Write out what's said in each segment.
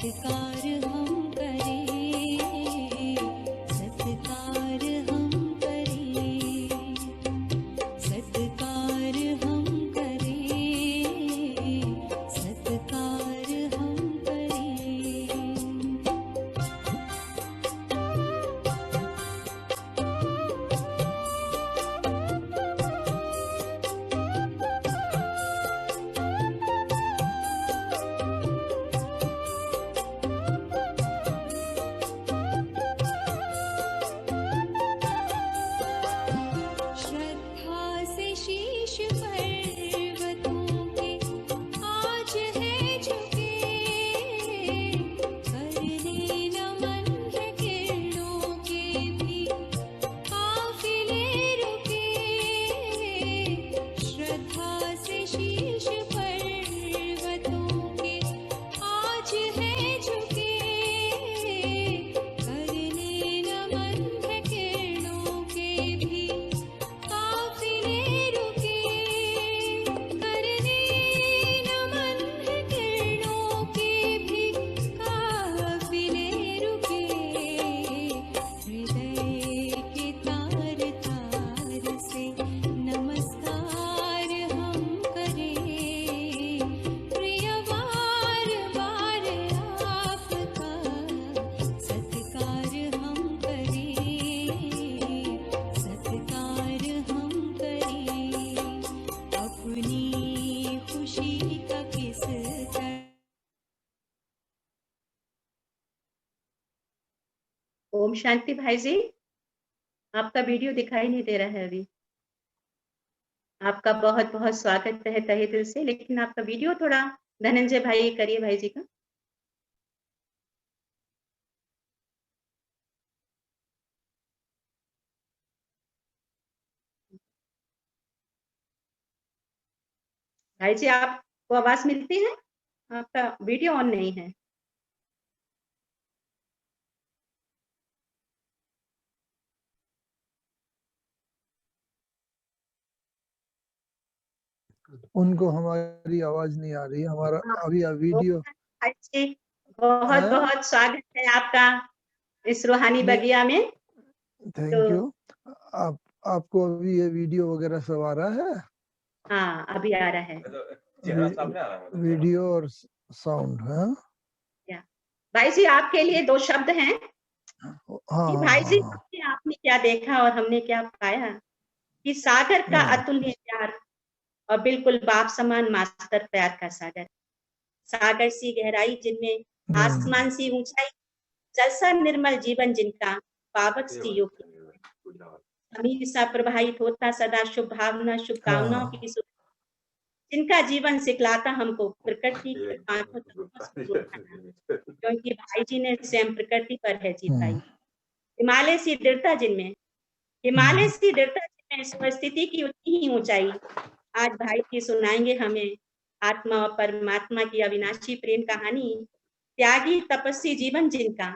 सत्कार हम करें, सत्कार हम करें, सत्कार हम करें, सत्कार हम करें। श्रद्धा से शीश पर्वतों के आज है झुके, करने नमन है किरणों के भी काफिले रुके। श्रद्धा से शीश पर्वतों के आज है झुके, करने नमन है किरणों के भी काफिले रुके, करने नमन है किरणों के भी काफिले रुके। हृदय के तार तार से नमस्कार हम करें, प्रिय बार बार आपका सत्कार हम करें, सत्कार हम करें। अपनी खुशी का किस तरह ओम शांति भाई जी, आपका वीडियो दिखाई नहीं दे रहा है अभी। आपका बहुत बहुत स्वागत है तहे दिल से, लेकिन आपका वीडियो थोड़ा धनंजय भाई करिए भाई जी का। भाई जी आपको आवाज मिलती है? आपका वीडियो ऑन नहीं है। उनको हमारी आवाज नहीं आ रही है। हमारा हाँ, अभी वीडियो भाई जी बहुत हाँ? बहुत स्वागत है आपका इस रूहानी ये- बगिया में। थैंक तो- यू। आपको अभी ये वीडियो वगैरह सब आ रहा है? हाँ अभी आ रहा है वीडियो और साउंड है। भाई जी। आपके लिए दो शब्द हैं हाँ कि हाँ भाई जी हाँ आपने क्या देखा और हमने क्या पाया, कि सागर का हाँ। अतुल्य प्यार और बिल्कुल बाप समान मास्टर प्यार का सागर, सागर सी गहराई जिनमें आसमान सी ऊंचाई, जलसा निर्मल जीवन जिनका पावक सी योग, अमीर सा प्रवाहित होता सदा शुभ भावना शुभकामनाओं की सुध, जिनका जीवन सिखलाता हमको प्रकृति के पांचों तत्वों से दूर रहना, क्योंकि भाई जी ने स्वयं प्रकृति पर है जीत पाई। हिमालय सी दृढ़ता जिनमें, हिमालय सी दृढ़ता जिनमें स्वस्थिति की उतनी ही ऊंचाई, आज भाई जी सुनाएंगे हमें आत्मा और परमात्मा की अविनाशी प्रेम कहानी। त्यागी तपस्वी जीवन जिनका,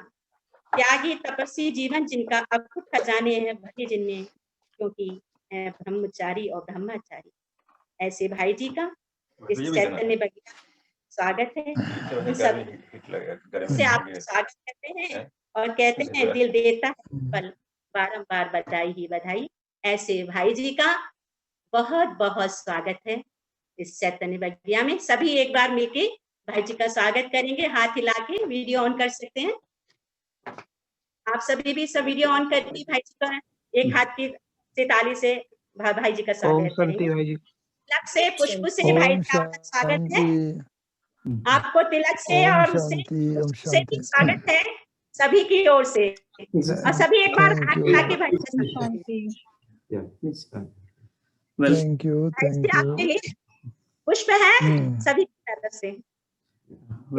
त्यागी तपस्वी जीवन जिनका अखुट खजाने हैं भरे जिनमें, क्योंकि है ब्रह्मचारी और ब्रह्मचारी। ऐसे भाई जी का इस चैतन्य बगिया स्वागत है। उन सब से आप स्वागत करते हैं और कहते हैं दिल देता है पल बारंबार बधाई ही बधाई। ऐसे भाई जी का बहुत बहुत स्वागत है इस चैतन्य बगिया में। सभी एक बार मिलके भाई जी का स्वागत करेंगे, हाथ हिला के। वीडियो ऑन कर सकते हैं आप सभी भी, सब वीडियो ऑन करके भाई जी का एक हाथ की से ताली से भाई जी का स्वागत करेंगे। भाई जी। तिलक से पुष्प से भाई जी का स्वागत है। आपको तिलक से और उससे से भी स्वागत है सभी की ओर से। और सभी एक बार हाथ हिला के भाई जी का थैंक यू आपके लिए पुष्प है सभी की तरफ से।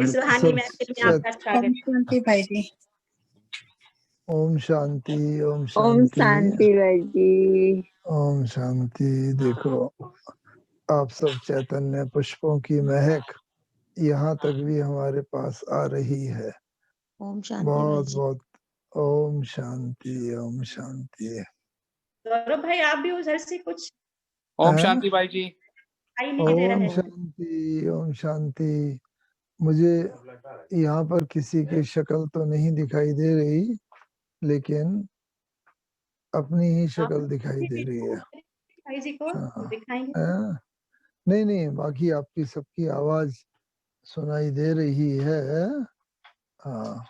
इस रूहानी महफिल में आपका स्वागत है भाई जी। ओम शांति ओम ओम शांति शांति भाई जी। ओम शांति। देखो आप सब चैतन्य पुष्पों की महक यहाँ तक भी हमारे पास आ रही है। ओम शांति बहुत भाई बहुत ओम शांति ओम शांति। गौरव भाई आप भी उधर से कुछ ओम शांति भाई जी। आई नहीं दे रहा ओम है। शांति ओम शांति। मुझे यहाँ पर किसी की शक्ल तो नहीं दिखाई दे रही, लेकिन अपनी ही शक्ल दिखाई दे रही है। भाई जी को हाँ, दिखाएंगे। हाँ। नहीं नहीं, बाकी आपकी सबकी आवाज सुनाई दे रही है। हाँ,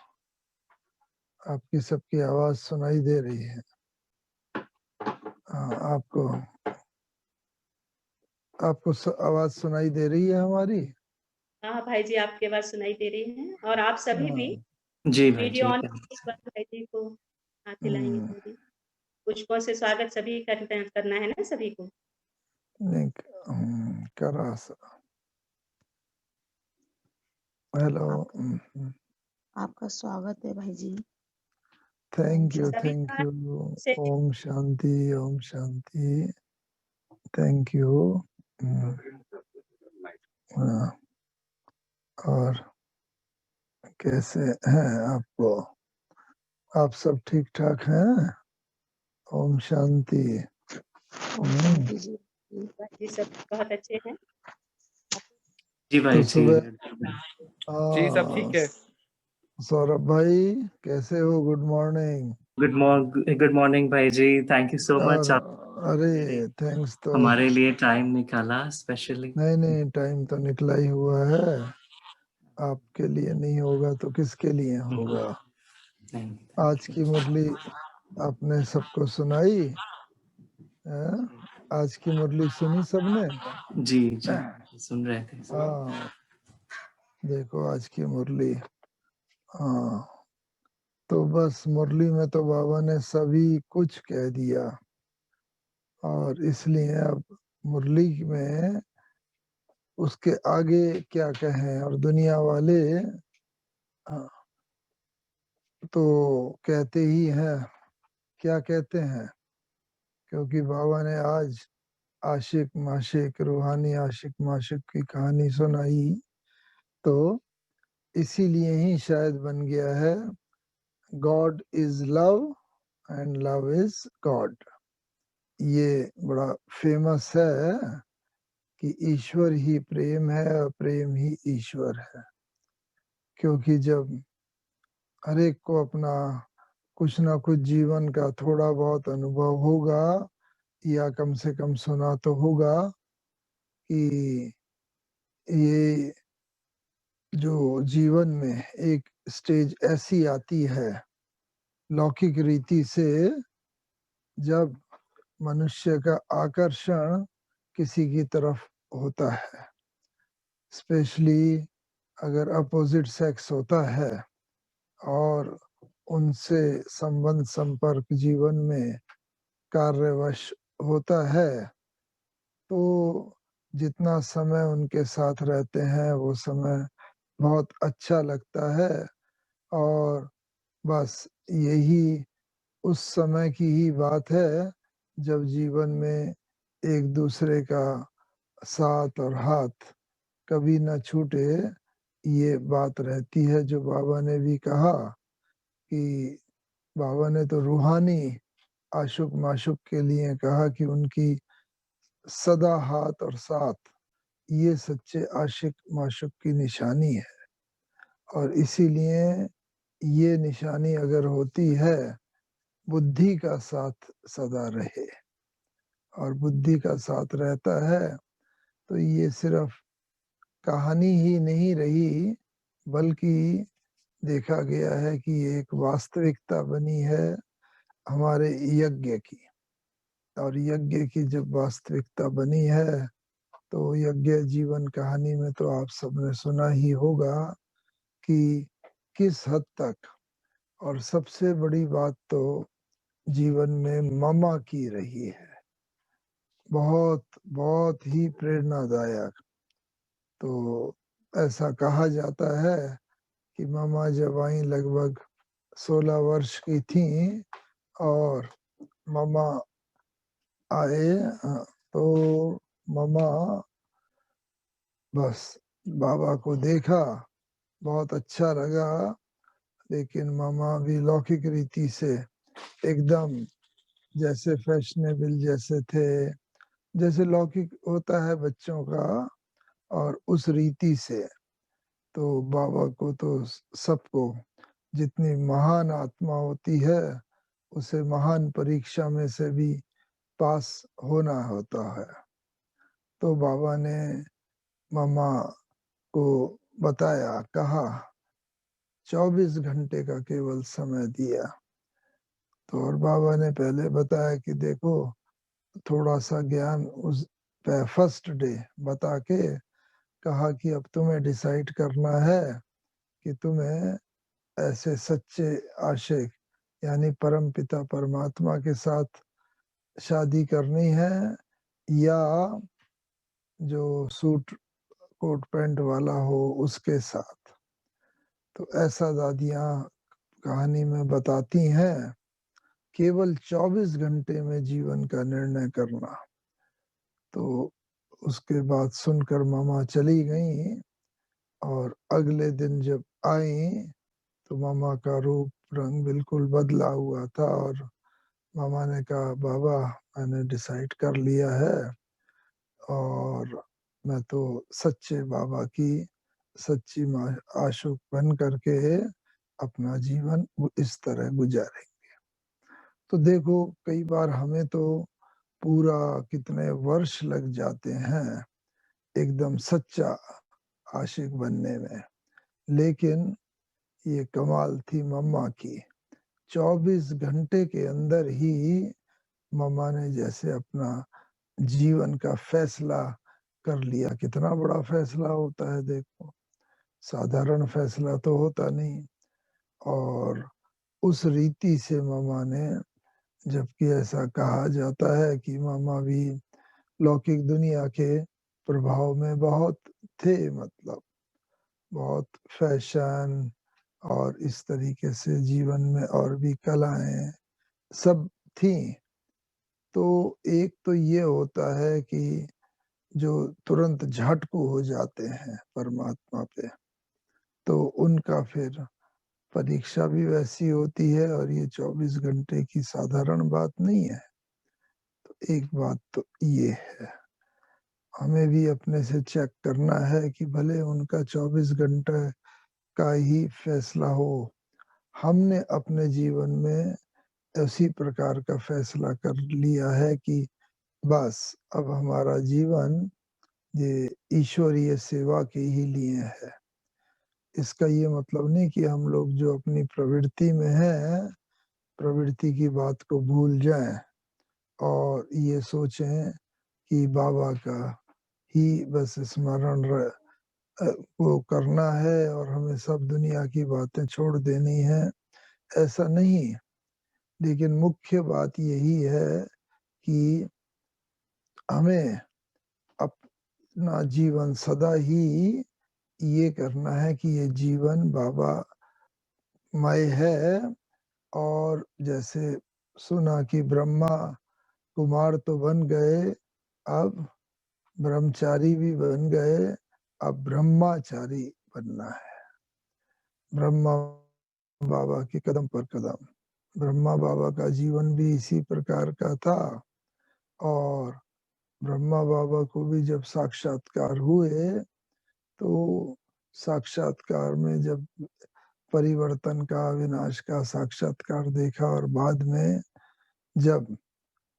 आपकी सबकी आवाज सुनाई दे रही है। हाँ, आपको आवाज सुनाई दे रही है हमारी। हाँ भाई जी, आपकी आवाज सुनाई दे रही है और आप सभी भी जी भाई वीडियो जी। ऑन इस बार भाई जी को हाथ हिलाएंगे हम्म, भाई जी। पुष्पों से स्वागत सभी करना है ना सभी को। नहीं, करा हेलो। आपका स्वागत है भाई जी। थैंक यू, सभी थैंक का यू। से ओम शांति, ओम शांति। Thank you. हाँ, और कैसे हैं आपको? आप सब ठीक ठाक हैं? ओम शांति। ओम शांति जी। भाई जी सब बहुत अच्छे हैं। जी तो भाई जी। सुबह जी सब ठीक है। सौरभ भाई कैसे हो? Good morning. गुड मॉर्निंग भाई जी, थैंक यू सो मच और आप अरे थैंक्स तो हमारे लिए टाइम निकाला स्पेशली। नहीं नहीं, टाइम तो निकला ही हुआ है। आपके लिए नहीं होगा तो किसके लिए होगा? आज की मुरली आपने सबको सुनाई है? आज की मुरली सुनी सबने? जी जी, सुन रहे थे। हाँ, देखो आज की मुरली। हाँ, तो बस मुरली में तो बाबा ने सभी कुछ कह दिया, और इसलिए अब मुरली में उसके आगे क्या कहें। और दुनिया वाले हाँ, तो कहते ही हैं, क्या कहते हैं, क्योंकि बाबा ने आज आशिक माशिक, रूहानी आशिक माशिक की कहानी सुनाई, तो इसीलिए ही शायद बन गया है God is love and love is God. ये बड़ा फेमस है कि ईश्वर ही प्रेम है और प्रेम ही ईश्वर है। क्योंकि जब हर एक को अपना कुछ ना कुछ जीवन का थोड़ा बहुत अनुभव होगा, या कम से कम सुना तो होगा कि ये जो जीवन में एक स्टेज ऐसी आती है लौकिक रीति से, जब मनुष्य का आकर्षण किसी की तरफ होता है, स्पेशली अगर अपोजिट सेक्स होता है और उनसे संबंध संपर्क जीवन में कार्यवश होता है, तो जितना समय उनके साथ रहते हैं वो समय बहुत अच्छा लगता है। और बस यही उस समय की ही बात है जब जीवन में एक दूसरे का साथ और हाथ कभी न छूटे, ये बात रहती है। जो बाबा ने भी कहा कि बाबा ने तो रूहानी आशुक माशुक के लिए कहा कि उनकी सदा हाथ और साथ, ये सच्चे आशिक माशुक की निशानी है। और इसीलिए ये निशानी अगर होती है, बुद्धि का साथ सदा रहे, और बुद्धि का साथ रहता है, तो ये सिर्फ कहानी ही नहीं रही, बल्कि देखा गया है कि ये एक वास्तविकता बनी है हमारे यज्ञ की। और यज्ञ की जब वास्तविकता बनी है, तो यज्ञ जीवन कहानी में तो आप सबने सुना ही होगा कि किस हद तक, और सबसे बड़ी बात तो जीवन में ममा की रही है, बहुत बहुत ही प्रेरणादायक। तो ऐसा कहा जाता है कि ममा जब आई लगभग 16 वर्ष की थी, और ममा आए, तो ममा बस बाबा को देखा, बहुत अच्छा लगा, लेकिन मामा भी लौकिक रीति से एकदम जैसे फैशनेबल जैसे थे, जैसे लौकिक होता है बच्चों का, और उस रीति से तो बाबा को तो सबको, जितनी महान आत्मा होती है उसे महान परीक्षा में से भी पास होना होता है। तो बाबा ने मामा को बताया, कहा 24 घंटे का केवल समय दिया। तो और बाबा ने पहले बताया कि देखो थोड़ा सा ज्ञान उस फर्स्ट डे बता के कहा कि अब तुम्हें डिसाइड करना है कि तुम्हें ऐसे सच्चे आशिक यानी परम पिता परमात्मा के साथ शादी करनी है या जो सूट कोट पैंट वाला हो उसके साथ। तो ऐसा दादियां कहानी में बताती हैं, केवल 24 घंटे में जीवन का निर्णय करना। तो उसके बाद सुनकर मामा चली गई और अगले दिन जब आई तो मामा का रूप रंग बिल्कुल बदला हुआ था और मामा ने कहा, बाबा मैंने डिसाइड कर लिया है और मैं तो सच्चे बाबा की सच्ची आशुक बन करके अपना जीवन इस तरह गुजारेंगे। तो देखो कई बार हमें तो पूरा कितने वर्ष लग जाते हैं एकदम सच्चा आशिक बनने में, लेकिन ये कमाल थी मम्मा की। 24 घंटे के अंदर ही मम्मा ने जैसे अपना जीवन का फैसला कर लिया। कितना बड़ा फैसला होता है देखो, साधारण फैसला तो होता नहीं। और उस रीति से मामा ने, जबकि ऐसा कहा जाता है कि मामा भी लौकिक दुनिया के प्रभाव में बहुत थे, मतलब बहुत फैशन और इस तरीके से जीवन में और भी कलाएं सब थी। तो एक तो ये होता है कि जो तुरंत झटकू हो जाते हैं परमात्मा पे, तो उनका फिर परीक्षा भी वैसी होती है और ये 24 घंटे की साधारण बात नहीं है। तो एक बात तो ये है, हमें भी अपने से चेक करना है कि भले उनका 24 घंटे का ही फैसला हो, हमने अपने जीवन में उसी प्रकार का फैसला कर लिया है कि बस अब हमारा जीवन ये ईश्वरीय सेवा के ही लिए है। इसका ये मतलब नहीं कि हम लोग जो अपनी प्रवृत्ति में है, प्रवृत्ति की बात को भूल जाएं और ये सोचें कि बाबा का ही बस स्मरण वो करना है और हमें सब दुनिया की बातें छोड़ देनी है, ऐसा नहीं। लेकिन मुख्य बात यही है कि हमें अपना जीवन सदा ही ये करना है कि ये जीवन बाबा मय है। और जैसे सुना कि ब्रह्मा कुमार तो बन गए, अब ब्रह्मचारी भी बन गए, अब ब्रह्माचारी बनना है। ब्रह्मा बाबा के कदम पर कदम, ब्रह्मा बाबा का जीवन भी इसी प्रकार का था। और ब्रह्मा बाबा को भी जब साक्षात्कार हुए तो साक्षात्कार में जब परिवर्तन का विनाश का साक्षात्कार देखा और बाद में जब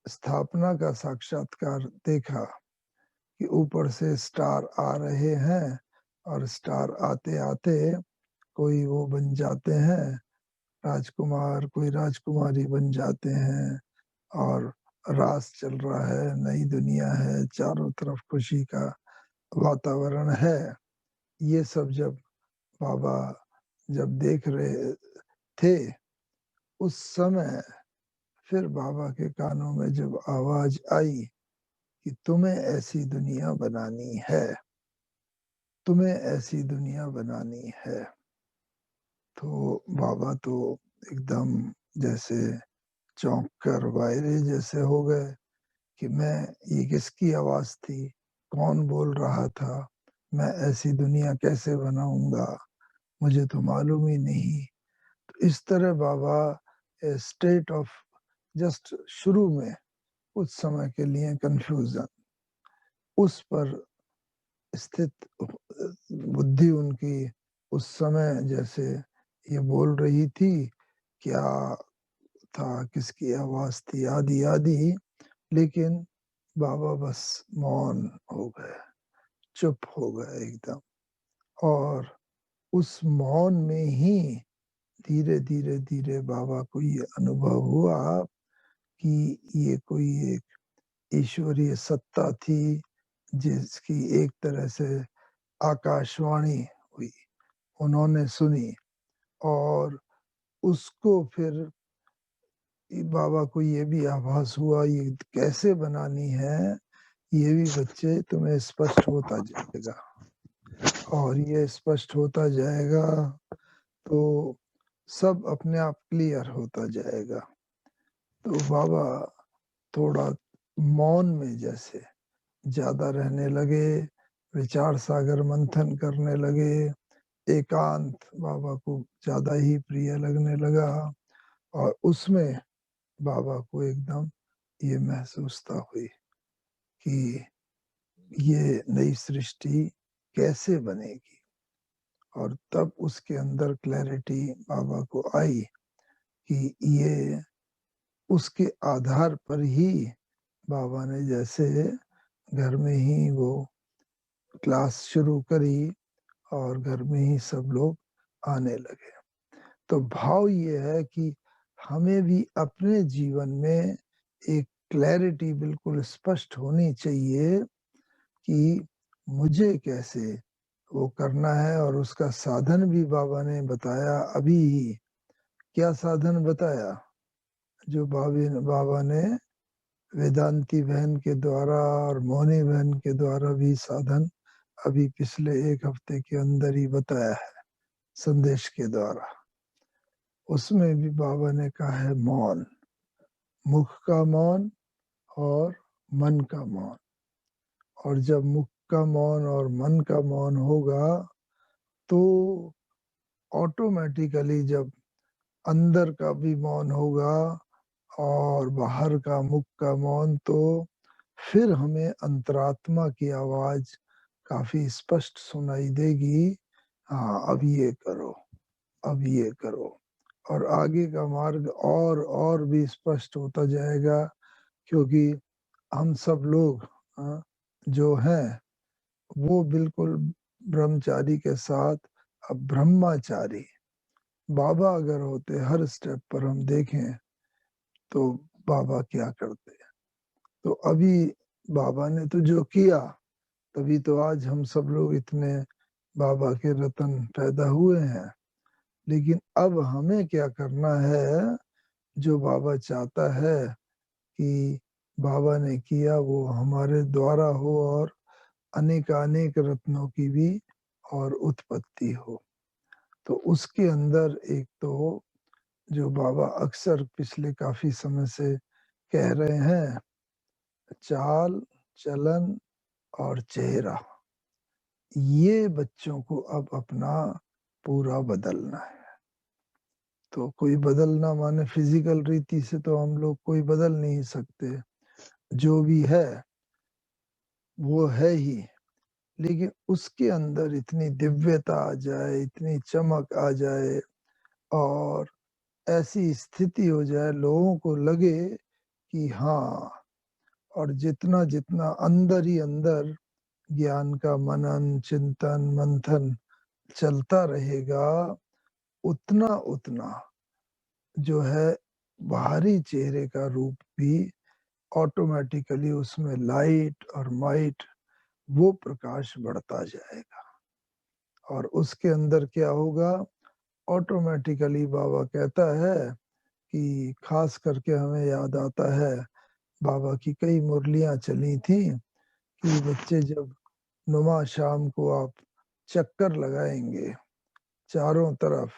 स्थापना का साक्षात्कार देखा कि ऊपर से स्टार आ रहे हैं और स्टार आते आते कोई वो बन जाते हैं राजकुमार, कोई राजकुमारी बन जाते हैं और रास चल रहा है, नई दुनिया है, चारों तरफ खुशी का वातावरण है। ये सब जब बाबा जब देख रहे थे उस समय फिर बाबा के कानों में जब आवाज आई कि तुम्हें ऐसी दुनिया बनानी है, तुम्हें ऐसी दुनिया बनानी है, तो बाबा तो एकदम जैसे चौंक कर वायरे जैसे हो गए कि मैं, ये किसकी आवाज थी, कौन बोल रहा था, मैं ऐसी दुनिया कैसे बनाऊंगा, मुझे तो मालूम ही नहीं। तो इस तरह बाबा स्टेट ऑफ जस्ट शुरू में कुछ समय के लिए कंफ्यूजन, उस पर स्थित बुद्धि उनकी उस समय जैसे ये बोल रही थी, क्या था, किसकी आवाज थी, आदि आदि, लेकिन बाबा बस मौन हो गए, चुप हो गए एकदम। और उस मौन में ही धीरे धीरे धीरे बाबा को ये अनुभव हुआ कि ये कोई एक ईश्वरीय सत्ता थी जिसकी एक तरह से आकाशवाणी हुई, उन्होंने सुनी। और उसको फिर बाबा को ये भी आभास हुआ ये कैसे बनानी है, ये भी बच्चे तुम्हें स्पष्ट होता जाएगा। और ये स्पष्ट होता जाएगा तो सब अपने आप क्लियर होता जाएगा। तो बाबा थोड़ा मौन में जैसे ज्यादा रहने लगे, विचार सागर मंथन करने लगे, एकांत बाबा को ज्यादा ही प्रिय लगने लगा। और उसमें बाबा को एकदम ये महसूसता हुई कि ये नई सृष्टि कैसे बनेगी। और तब उसके अंदर क्लैरिटी बाबा को आई कि ये उसके आधार पर ही बाबा ने जैसे घर में ही वो क्लास शुरू करी और घर में ही सब लोग आने लगे। तो भाव ये है कि हमें भी अपने जीवन में एक क्लैरिटी बिल्कुल स्पष्ट होनी चाहिए कि मुझे कैसे वो करना है। और उसका साधन भी बाबा ने बताया अभी ही। क्या साधन बताया? जो बाबा ने वेदांती बहन के द्वारा और मोनी बहन के द्वारा भी साधन अभी पिछले एक हफ्ते के अंदर ही बताया है संदेश के द्वारा। उसमें भी बाबा ने कहा है मौन, मुख का मौन और मन का मौन। और जब मुख का मौन और मन का मौन होगा तो ऑटोमेटिकली जब अंदर का भी मौन होगा और बाहर का मुख का मौन, तो फिर हमें अंतरात्मा की आवाज काफी स्पष्ट सुनाई देगी। हाँ, अब ये करो, अब ये करो। और आगे का मार्ग और भी स्पष्ट होता जाएगा, क्योंकि हम सब लोग जो हैं वो बिल्कुल ब्रह्मचारी के साथ अब ब्रह्मचारी बाबा अगर होते, हर स्टेप पर हम देखें तो बाबा क्या करते। तो अभी बाबा ने तो जो किया, तभी तो आज हम सब लोग इतने बाबा के रतन पैदा हुए हैं। लेकिन अब हमें क्या करना है, जो बाबा चाहता है कि बाबा ने किया वो हमारे द्वारा हो और अनेक रत्नों की भी और उत्पत्ति हो। तो उसके अंदर एक तो जो बाबा अक्सर पिछले काफी समय से कह रहे हैं, चाल चलन और चेहरा, ये बच्चों को अब अपना पूरा बदलना है। तो कोई बदलना माने फिजिकल रीति से तो हम लोग कोई बदल नहीं सकते, जो भी है वो है ही। लेकिन उसके अंदर इतनी दिव्यता आ जाए, इतनी चमक आ जाए और ऐसी स्थिति हो जाए लोगों को लगे कि हाँ। और जितना जितना अंदर ही अंदर ज्ञान का मनन चिंतन मंथन चलता रहेगा, उतना उतना जो है बाहरी चेहरे का रूप भी ऑटोमेटिकली उसमें लाइट और माइट वो प्रकाश बढ़ता जाएगा। और उसके अंदर क्या होगा, ऑटोमेटिकली बाबा कहता है कि खास करके हमें याद आता है बाबा की कई मुरलियां चली थी कि बच्चे जब नुमा शाम को आप चक्कर लगाएंगे चारों तरफ,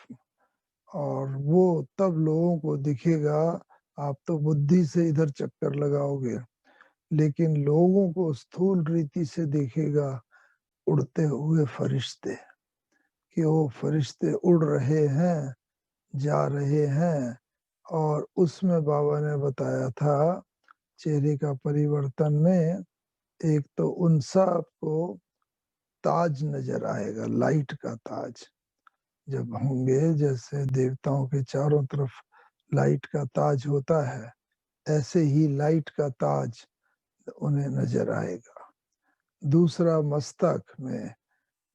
और वो तब लोगों को दिखेगा। आप तो बुद्धि से इधर चक्कर लगाओगे, लेकिन लोगों को स्थूल रीति से दिखेगा उड़ते हुए फरिश्ते, कि वो फरिश्ते उड़ रहे हैं, जा रहे हैं। और उसमें बाबा ने बताया था चेहरे का परिवर्तन में एक तो उन सब को ताज नजर आएगा, लाइट का ताज। जब होंगे, जैसे देवताओं के चारों तरफ लाइट का ताज होता है, ऐसे ही लाइट का ताज उन्हें नजर आएगा। दूसरा, मस्तक में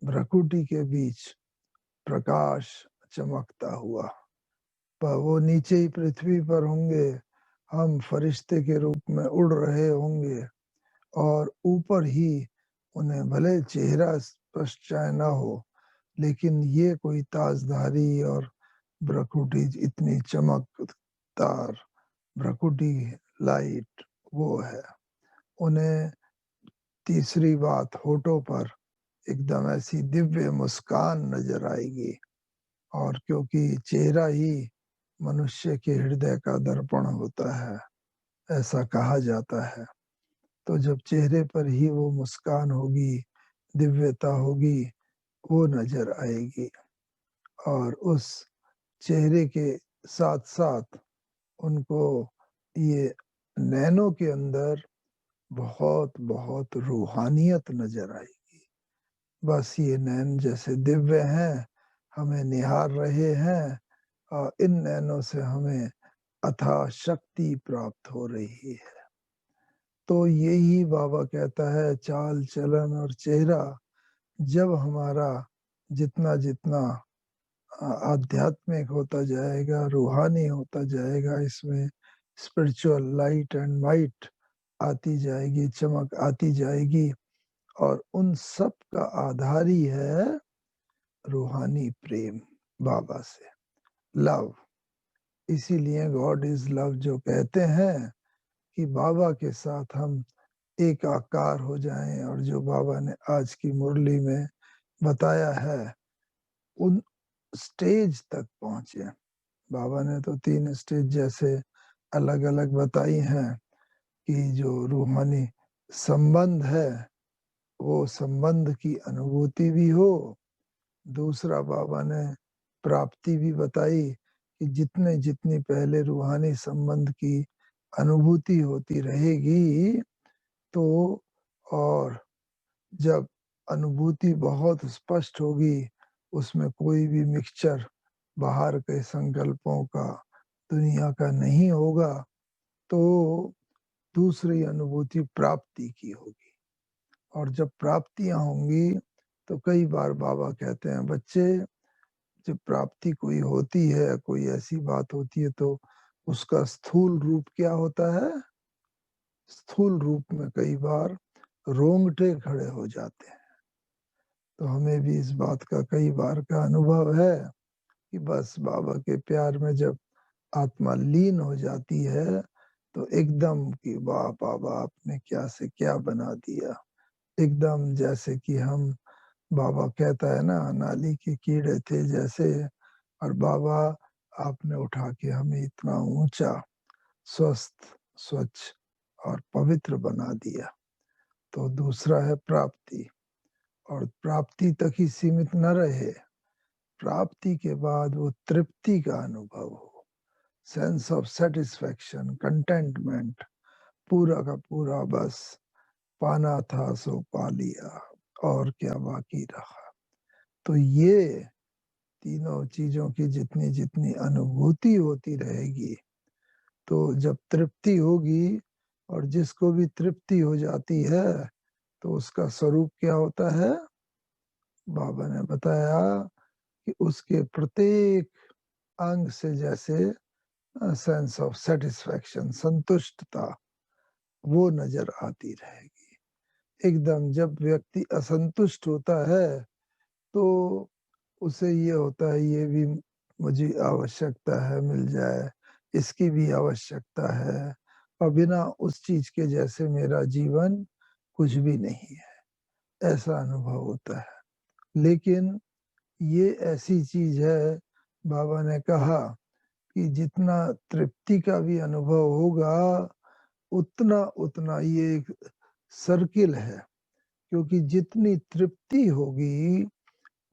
भ्रकुटी के बीच प्रकाश चमकता हुआ, पर वो नीचे ही पृथ्वी पर होंगे, हम फरिश्ते के रूप में उड़ रहे होंगे, और ऊपर ही उन्हें भले चेहरा स्पष्ट चाहे ना हो, लेकिन ये कोई ताजधारी और भ्रकुटी इतनी चमकदार भ्रकुटी लाइट वो है। उन्हें तीसरी बात, होठों पर एकदम ऐसी दिव्य मुस्कान नजर आएगी, और क्योंकि चेहरा ही मनुष्य के हृदय का दर्पण होता है, ऐसा कहा जाता है, तो जब चेहरे पर ही वो मुस्कान होगी, दिव्यता होगी, वो नजर आएगी। और उस चेहरे के साथ साथ उनको ये नैनों के अंदर बहुत बहुत रूहानियत नजर आएगी। बस ये नैन जैसे दिव्य हैं, हमें निहार रहे हैं, और इन नैनों से हमें अथाह शक्ति प्राप्त हो रही है। तो यही बाबा कहता है, चाल चलन और चेहरा जब हमारा जितना जितना आध्यात्मिक होता जाएगा, रूहानी होता जाएगा, इसमें स्पिरिचुअल लाइट एंड माइट आती जाएगी, चमक आती जाएगी, और उन सब का आधार ही है रूहानी प्रेम बाबा से, लव। इसीलिए गॉड इज लव जो कहते हैं कि बाबा के साथ हम एक आकार हो जाएं, और जो बाबा ने आज की मुरली में बताया है, उन स्टेज तक पहुंचे। बाबा ने तो 3 स्टेज जैसे अलग अलग बताई हैं, कि जो रूहानी संबंध है, वो संबंध की अनुभूति भी हो। दूसरा, बाबा ने प्राप्ति भी बताई, कि जितने जितनी पहले रूहानी संबंध की अनुभूति होती रहेगी, तो और जब अनुभूति बहुत स्पष्ट होगी, उसमें कोई भी मिक्सचर बाहर के संकल्पों का, दुनिया का नहीं होगा, तो दूसरी अनुभूति प्राप्ति की होगी। और जब प्राप्तियां होंगी, तो कई बार बाबा कहते हैं, बच्चे जब प्राप्ति कोई होती है, कोई ऐसी बात होती है, तो उसका स्थूल रूप क्या होता है? स्थूल रूप में कई बार रोंगटे खड़े हो जाते हैं। तो हमें भी इस बात का कई बार का अनुभव है, कि बस बाबा के प्यार में जब आत्मा लीन हो जाती है, तो एकदम कि वाह बाबा, आपने क्या से क्या बना दिया। एकदम जैसे कि हम, बाबा कहता है ना, नाली के कीड़े थे जैसे, और बाबा आपने उठा के हमें इतना ऊंचा, स्वस्थ, स्वच्छ और पवित्र बना दिया। तो दूसरा है प्राप्ति, और प्राप्ति तक ही सीमित न रहे, प्राप्ति के बाद वो तृप्ति का अनुभव हो, सेंस ऑफ सेटिस्फैक्शन, कंटेंटमेंट, पूरा का पूरा बस पाना था सो पा लिया, और क्या बाकी रहा। तो ये तीनों चीजों की जितनी जितनी अनुभूति होती रहेगी, तो जब तृप्ति होगी, और जिसको भी तृप्ति हो जाती है, तो उसका स्वरूप क्या होता है? बाबा ने बताया कि उसके प्रत्येक अंग से जैसे सेंस ऑफ सेटिस्फैक्शन, संतुष्टता, वो नजर आती रहेगी। एकदम जब व्यक्ति असंतुष्ट होता है, तो उसे ये होता है, ये भी मुझे आवश्यकता है, मिल जाए, इसकी भी आवश्यकता है, और बिना उस चीज के जैसे मेरा जीवन कुछ भी नहीं है, ऐसा अनुभव होता है। लेकिन ये ऐसी चीज है, बाबा ने कहा कि जितना तृप्ति का भी अनुभव होगा, उतना उतना ये एक सर्किल है, क्योंकि जितनी तृप्ति होगी,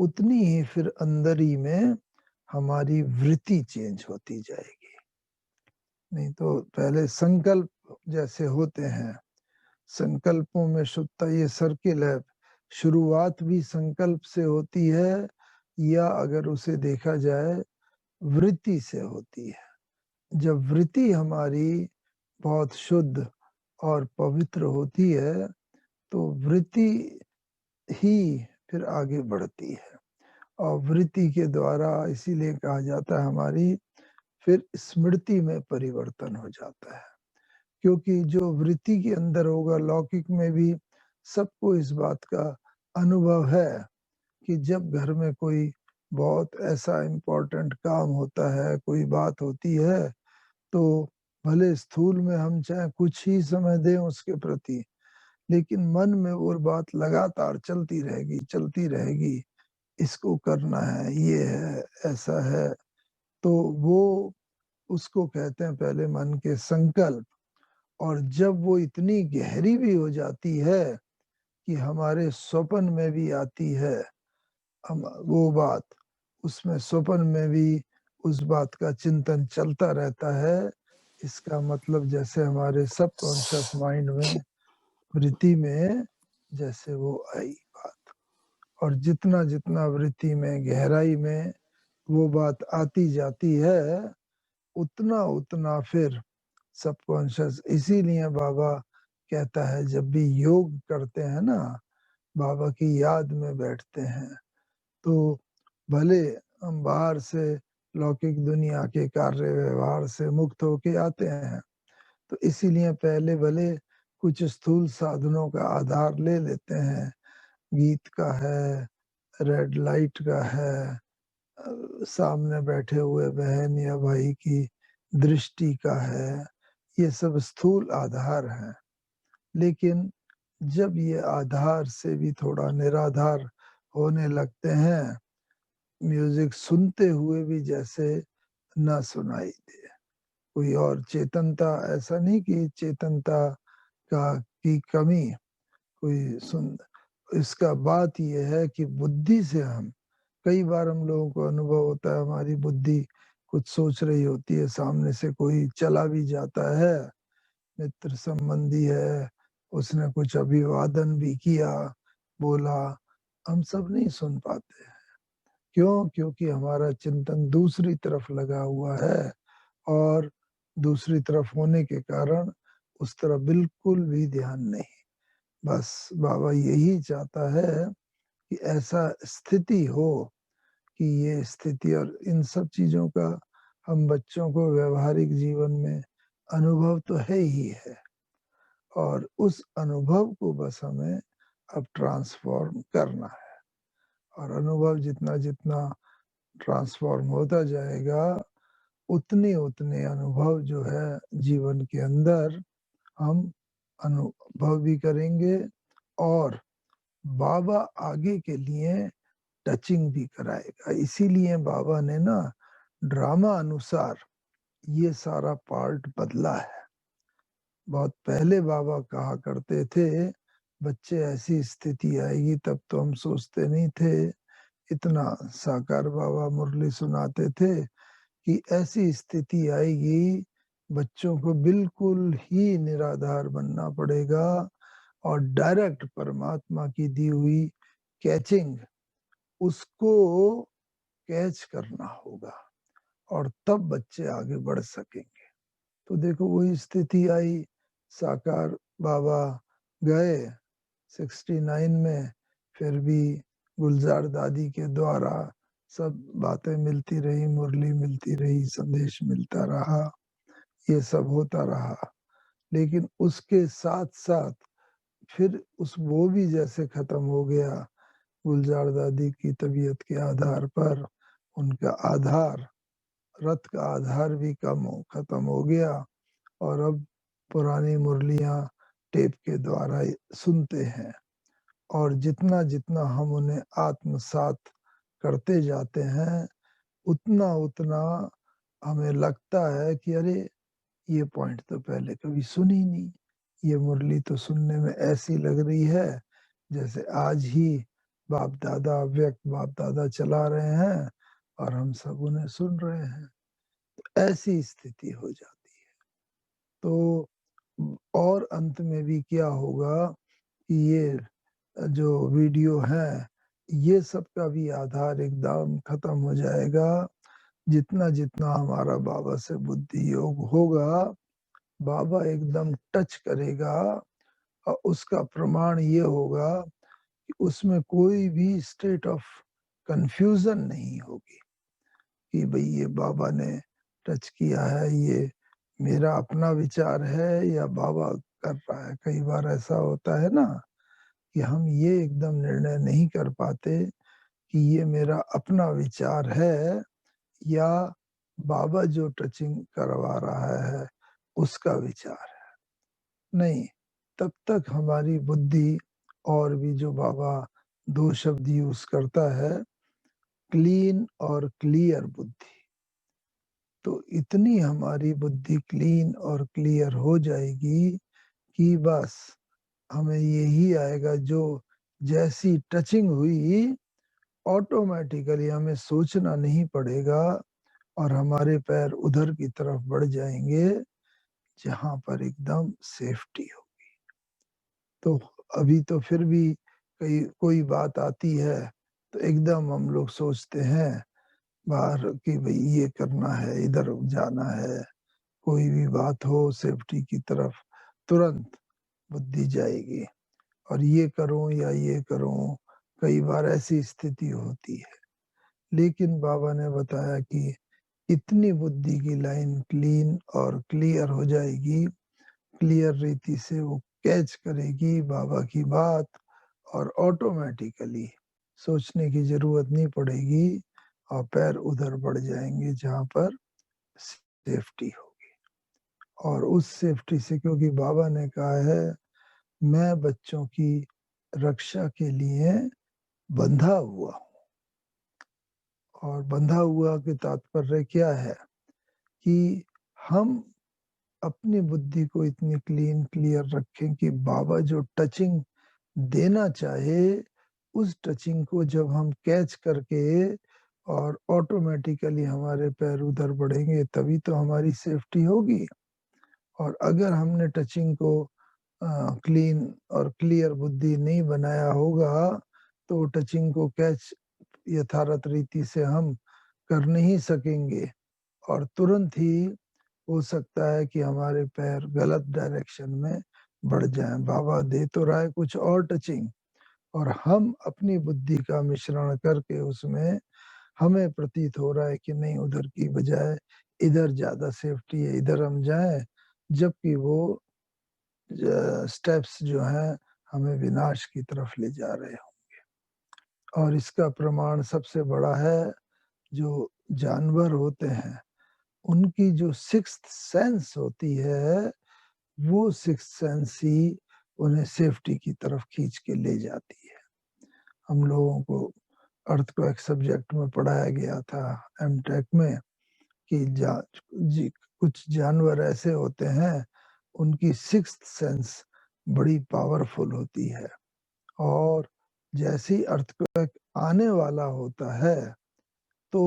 उतनी ही फिर अंदर ही में हमारी वृत्ति चेंज होती जाएगी। नहीं तो पहले संकल्प जैसे होते हैं, संकल्पों में शुद्धता, ये सर्किल है, शुरुआत भी संकल्प से होती है, या अगर उसे देखा जाए वृत्ति से होती है। जब वृत्ति हमारी बहुत शुद्ध और पवित्र होती है तो वृत्ति ही फिर आगे बढ़ती है, और वृत्ति के द्वारा इसीलिए कहा जाता है हमारी फिर स्मृति में परिवर्तन हो जाता है। क्योंकि जो वृत्ति के अंदर होगा, लौकिक में भी सबको इस बात का अनुभव है कि जब घर में कोई बहुत ऐसा इम्पोर्टेंट काम होता है, कोई बात होती है, तो भले स्थूल में हम चाहे कुछ ही समय दें उसके प्रति, लेकिन मन में वो बात लगातार चलती रहेगी, इसको करना है, ये है, ऐसा है। तो वो उसको कहते हैं पहले मन के संकल्प। और जब वो इतनी गहरी भी हो जाती है कि हमारे स्वप्न में भी आती है हम वो बात, उसमें स्वप्न में भी उस बात का चिंतन चलता रहता है, इसका मतलब जैसे हमारे सबकॉन्शियस माइंड में वृत्ति में जैसे वो आई बात। और जितना जितना वृत्ति में गहराई में वो बात आती जाती है, उतना उतना फिर सबकॉन्शियस, इसीलिए बाबा कहता है जब भी योग करते हैं ना, बाबा की याद में बैठते हैं, तो भले हम बाहर से लौकिक दुनिया के कार्य व्यवहार से मुक्त होके आते हैं, तो इसीलिए पहले भले कुछ स्थूल साधनों का आधार ले लेते हैं, गीत का है, रेड लाइट का है, सामने बैठे हुए बहन या भाई की दृष्टि का है, ये सब स्थूल आधार हैं। लेकिन जब ये आधार से भी थोड़ा निराधार होने लगते हैं, म्यूजिक सुनते हुए भी जैसे न सुनाई दे, कोई और चेतनता, ऐसा नहीं कि चेतनता का की कमी कोई सुन, इसका बात ये है कि बुद्धि से हम कई बार हम लोगों को अनुभव होता है, हमारी बुद्धि कुछ सोच रही होती है, सामने से कोई चला भी जाता है, मित्र संबंधी है, उसने कुछ अभिवादन भी किया, बोला, हम सब नहीं सुन पाते। क्यों? क्योंकि हमारा चिंतन दूसरी तरफ लगा हुआ है, और दूसरी तरफ होने के कारण उस तरफ बिल्कुल भी ध्यान नहीं। बस बाबा यही चाहता है कि ऐसा स्थिति हो कि ये स्थिति, और इन सब चीजों का हम बच्चों को व्यवहारिक जीवन में अनुभव तो है ही है, और उस अनुभव को बस हमें अब ट्रांसफॉर्म करना है। और अनुभव जितना जितना ट्रांसफॉर्म होता जाएगा, उतने उतने अनुभव जो है जीवन के अंदर हम अनुभव भी करेंगे, और बाबा आगे के लिए टचिंग भी कराएगा। इसीलिए बाबा ने ना ड्रामा अनुसार ये सारा पार्ट बदला है। बहुत पहले बाबा कहा करते थे, बच्चे ऐसी स्थिति आएगी, तब तो हम सोचते नहीं थे, इतना साकार बाबा मुरली सुनाते थे कि ऐसी स्थिति आएगी, बच्चों को बिल्कुल ही निराधार बनना पड़ेगा और डायरेक्ट परमात्मा की दी हुई कैचिंग, उसको कैच करना होगा, और तब बच्चे आगे बढ़ सकेंगे। तो देखो वही स्थिति आई, साकार बाबा गए 69 में, फिर भी गुलजार दादी के द्वारा सब बातें मिलती रही, मुरली मिलती रही, संदेश मिलता रहा, ये सब होता रहा। लेकिन उसके साथ साथ फिर उस वो भी जैसे खत्म हो गया, गुलजार दादी की तबीयत के आधार पर उनका आधार, रथ का आधार भी खत्म हो गया, और अब पुरानी मुरलियां टेप के द्वारा सुनते हैं, और जितना जितना हम उन्हें आत्मसात करते जाते हैं, उतना उतना हमें लगता है कि अरे ये पॉइंट तो पहले कभी सुनी नहीं, ये मुरली तो सुनने में ऐसी लग रही है जैसे आज ही बाप दादा, व्यक्त बाप दादा चला रहे हैं और हम सब उन्हें सुन रहे हैं। तो ऐसी स्थिति हो जाती है। तो और अंत में भी क्या होगा कि ये जो वीडियो है, ये सब का भी आधार एकदम खत्म हो जाएगा। जितना जितना हमारा बाबा से बुद्धि योग होगा, बाबा एकदम टच करेगा और उसका प्रमाण ये होगा कि उसमें कोई भी स्टेट ऑफ कंफ्यूजन नहीं होगी कि भाई ये बाबा ने टच किया है, ये मेरा अपना विचार है या बाबा कर रहा है। कई बार ऐसा होता है ना कि हम ये एकदम निर्णय नहीं कर पाते कि ये मेरा अपना विचार है या बाबा जो टचिंग करवा रहा है उसका विचार है। नहीं, तब तक हमारी बुद्धि, और भी जो बाबा 2 शब्द यूज करता है, क्लीन और क्लियर बुद्धि, तो इतनी हमारी बुद्धि क्लीन और क्लियर हो जाएगी कि बस हमें यही आएगा, जो जैसी टचिंग हुई ऑटोमेटिकली हमें सोचना नहीं पड़ेगा और हमारे पैर उधर की तरफ बढ़ जाएंगे जहां पर एकदम सेफ्टी होगी। तो अभी तो फिर भी कोई बात आती है तो एकदम हम लोग सोचते हैं बाहर कि भाई ये करना है, इधर जाना है, कोई भी बात हो सेफ्टी की तरफ तुरंत बुद्धि जाएगी और ये करूं या ये करूं। कई बार ऐसी स्थिति होती है, लेकिन बाबा ने बताया कि इतनी बुद्धि की लाइन क्लीन और क्लियर हो जाएगी, क्लियर रीति से वो कैच करेगी बाबा की बात और ऑटोमेटिकली सोचने की जरूरत नहीं पड़ेगी और पैर उधर बढ़ जाएंगे जहां पर सेफ्टी होगी। और उस सेफ्टी से, क्योंकि बाबा ने कहा है मैं बच्चों की रक्षा के लिए बंधा हुआ हूं, और बंधा हुआ के तात्पर्य क्या है कि हम अपनी बुद्धि को इतनी क्लीन क्लियर रखें कि बाबा जो टचिंग देना चाहे उस टचिंग को जब हम कैच करके और ऑटोमेटिकली हमारे पैर उधर बढ़ेंगे तभी तो हमारी सेफ्टी होगी। और अगर हमने टचिंग को क्लीन और क्लियर बुद्धि नहीं बनाया होगा तो टचिंग को कैच यथारथ रीति से हम कर नहीं सकेंगे और तुरंत ही हो सकता है कि हमारे पैर गलत डायरेक्शन में बढ़ जाएं। बाबा दे तो रहा है कुछ और टचिंग और हम अपनी बुद्धि का मिश्रण करके उसमें हमें प्रतीत हो रहा है कि नहीं, उधर की बजाय इधर ज्यादा सेफ्टी है, इधर हम जाएं, जबकि वो स्टेप्स जो हैं हमें विनाश की तरफ ले जा रहे होंगे। और इसका प्रमाण सबसे बड़ा है जो जानवर होते हैं, उनकी जो सिक्स्थ सेंस होती है वो सिक्स्थ सेंस ही उन्हें सेफ्टी की तरफ खींच के ले जाती है। हम लोगों को अर्थ को एक सब्जेक्ट में पढ़ाया गया था एमटेक में कि कुछ जानवर ऐसे होते हैं उनकी सिक्स्थ सेंस बड़ी पावरफुल होती है, और जैसे ही अर्थक्वेक आने वाला होता है तो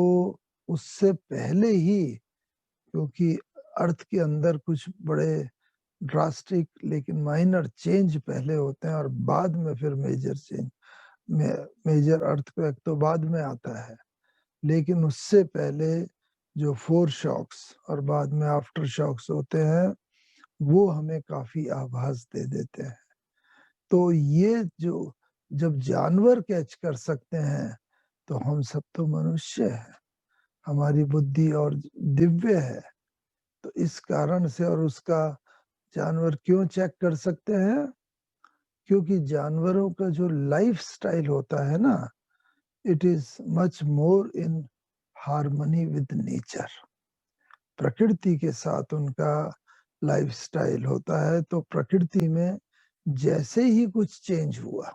उससे पहले ही, क्योंकि अर्थ के अंदर कुछ बड़े ड्रास्टिक लेकिन माइनर चेंज पहले होते हैं और बाद में फिर मेजर चेंज, मेजर अर्थक्वेक तो बाद में आता है, लेकिन उससे पहले जो 4 शॉक्स और बाद में आफ्टर शॉक्स होते हैं वो हमें काफी आभास दे देते हैं। तो ये जो जब जानवर कैच कर सकते हैं तो हम सब तो मनुष्य हैं, हमारी बुद्धि और दिव्य है, तो इस कारण से। और उसका जानवर क्यों चेक कर सकते हैं? क्योंकि जानवरों का जो लाइफ स्टाइल होता है ना, it is much more in harmony with nature. प्रकृति के साथ उनका लाइफ स्टाइल होता है, तो प्रकृति में जैसे ही कुछ चेंज हुआ,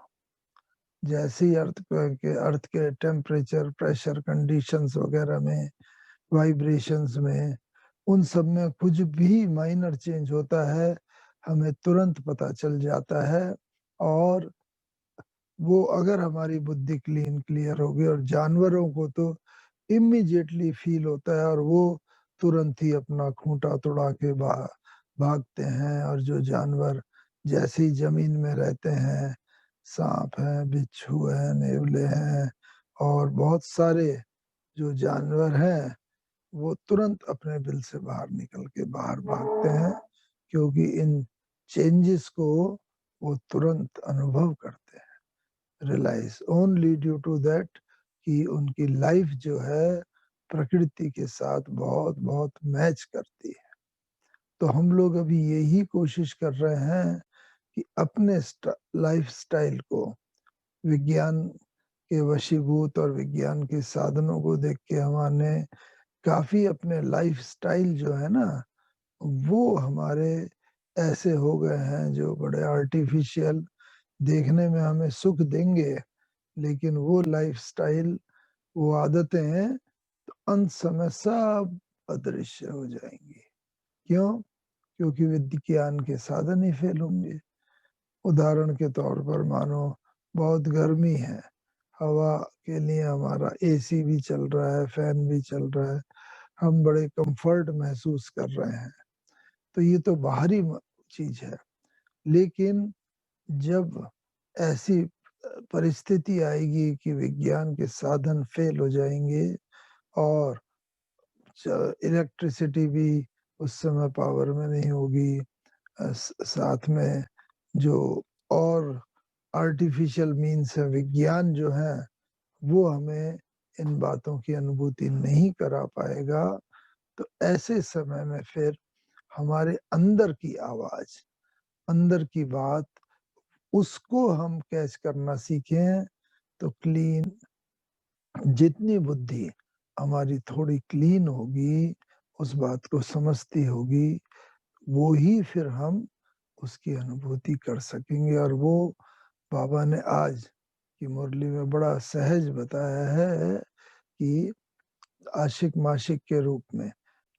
जैसे ही अर्थ के टेम्परेचर, प्रेशर, कंडीशंस वगैरह में, वाइब्रेशंस में, उन सब में कुछ भी माइनर चेंज होता है हमें तुरंत पता चल जाता है। और वो अगर हमारी बुद्धि क्लीन क्लियर होगी, और जानवरों को तो इमीडिएटली फील होता है और वो तुरंत ही अपना खूंटा तोड़ा के भागते हैं। और जो जानवर जैसे ही जमीन में रहते हैं सांप हैं, बिच्छू हैं, नेवले हैं और बहुत सारे जो जानवर हैं वो तुरंत अपने बिल से बाहर निकल के बाहर भागते हैं, क्योंकि इन चेंजेस को वो तुरंत अनुभव करते हैं, realise only due to that कि उनकी लाइफ जो है प्रकृति के साथ बहुत बहुत मैच करती है। तो हम लोग अभी यही कोशिश कर रहे हैं कि अपने लाइफ स्टाइल को विज्ञान के वशीभूत और विज्ञान के साधनों को देख के हमने काफी अपने लाइफ स्टाइल जो है ना वो हमारे ऐसे हो गए हैं जो बड़े आर्टिफिशियल देखने में हमें सुख देंगे, लेकिन वो लाइफ स्टाइल वो आदतें तो अंत समय सब अदृश्य हो जाएंगी। क्यों? क्योंकि विज्ञान के साधन ही फेल होंगे। उदाहरण के तौर पर मानो बहुत गर्मी है, हवा के लिए हमारा एसी भी चल रहा है, फैन भी चल रहा है, हम बड़े कंफर्ट महसूस कर रहे हैं, तो ये तो बाहरी चीज है। लेकिन जब ऐसी परिस्थिति आएगी कि विज्ञान के साधन फेल हो जाएंगे और इलेक्ट्रिसिटी भी उस समय पावर में नहीं होगी, साथ में जो और आर्टिफिशियल मीन्स है विज्ञान जो है वो हमें इन बातों की अनुभूति नहीं करा पाएगा, तो ऐसे समय में फिर हमारे अंदर की आवाज, अंदर की बात, उसको हम कैच करना सीखें तो क्लीन, जितनी बुद्धि हमारी थोड़ी क्लीन होगी, उस बात को समझती होगी, वो ही फिर हम उसकी अनुभूति कर सकेंगे। और वो बाबा ने आज की मुरली में बड़ा सहज बताया है कि आशिक माशिक के रूप में,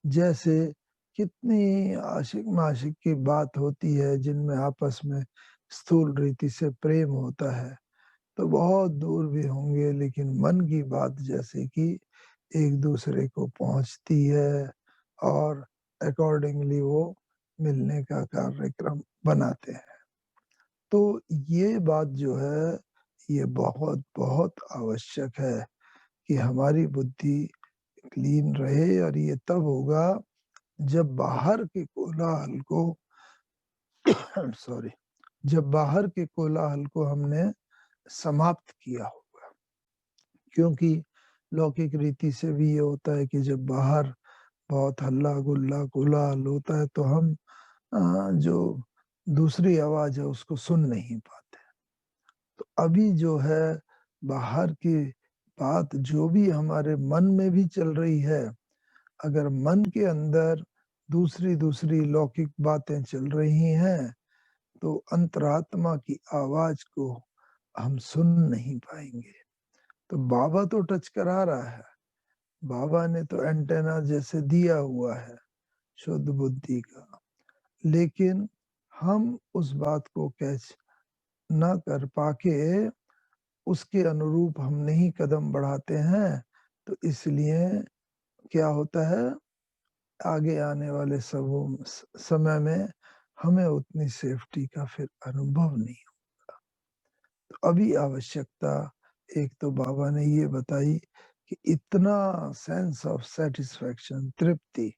जैसे कितनी आशिक माशिक की बात होती है जिनमें आपस में स्थूल रीति से प्रेम होता है, तो बहुत दूर भी होंगे, लेकिन मन की बात जैसे कि एक दूसरे को पहुंचती है और अकॉर्डिंगली वो मिलने का कार्यक्रम बनाते हैं। तो ये बात जो है ये बहुत बहुत आवश्यक है कि हमारी बुद्धि क्लीन रहे, और ये तब होगा जब बाहर के कोलाहल को सॉरी जब बाहर के कोलाहल को हमने समाप्त किया होगा। क्योंकि लौकिक रीति से भी ये होता है कि जब बाहर बहुत हल्ला गुल्ला कोलाहल होता है तो हम जो दूसरी आवाज है उसको सुन नहीं पाते। तो अभी जो है बाहर की बात जो भी हमारे मन में भी चल रही है, अगर मन के अंदर दूसरी दूसरी लौकिक बातें चल रही हैं तो अंतरात्मा की आवाज को हम सुन नहीं पाएंगे। तो बाबा तो टच करा रहा है, बाबा ने तो एंटेना जैसे दिया हुआ है शुद्ध बुद्धि का, लेकिन हम उस बात को कैच ना कर पाके उसके अनुरूप हम नहीं कदम बढ़ाते हैं, तो इसलिए क्या होता है आगे आने वाले समय में हमें उतनी सेफ्टी का फिर अनुभव नहीं होगा। तो अभी आवश्यकता एक तो बाबा ने ये बताई कि इतना सेंस ऑफ सेटिस्फैक्शन, तृप्ति,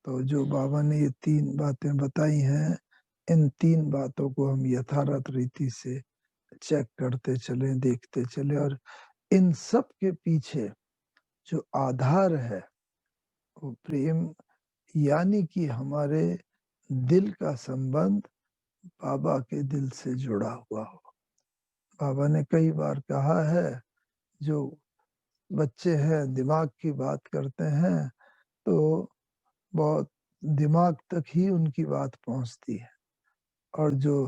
तो जो बाबा ने ये 3 बातें बताई हैं, इन 3 बातों को हम यथार्थ रीति से चेक करते चले, देखते चले, और इन सब के पीछे जो आधार है वो प्रेम, यानी कि हमारे दिल का संबंध बाबा के दिल से जुड़ा हुआ हो। बाबा ने कई बार कहा है जो बच्चे हैं दिमाग की बात करते हैं तो बहुत दिमाग तक ही उनकी बात पहुंचती है, और जो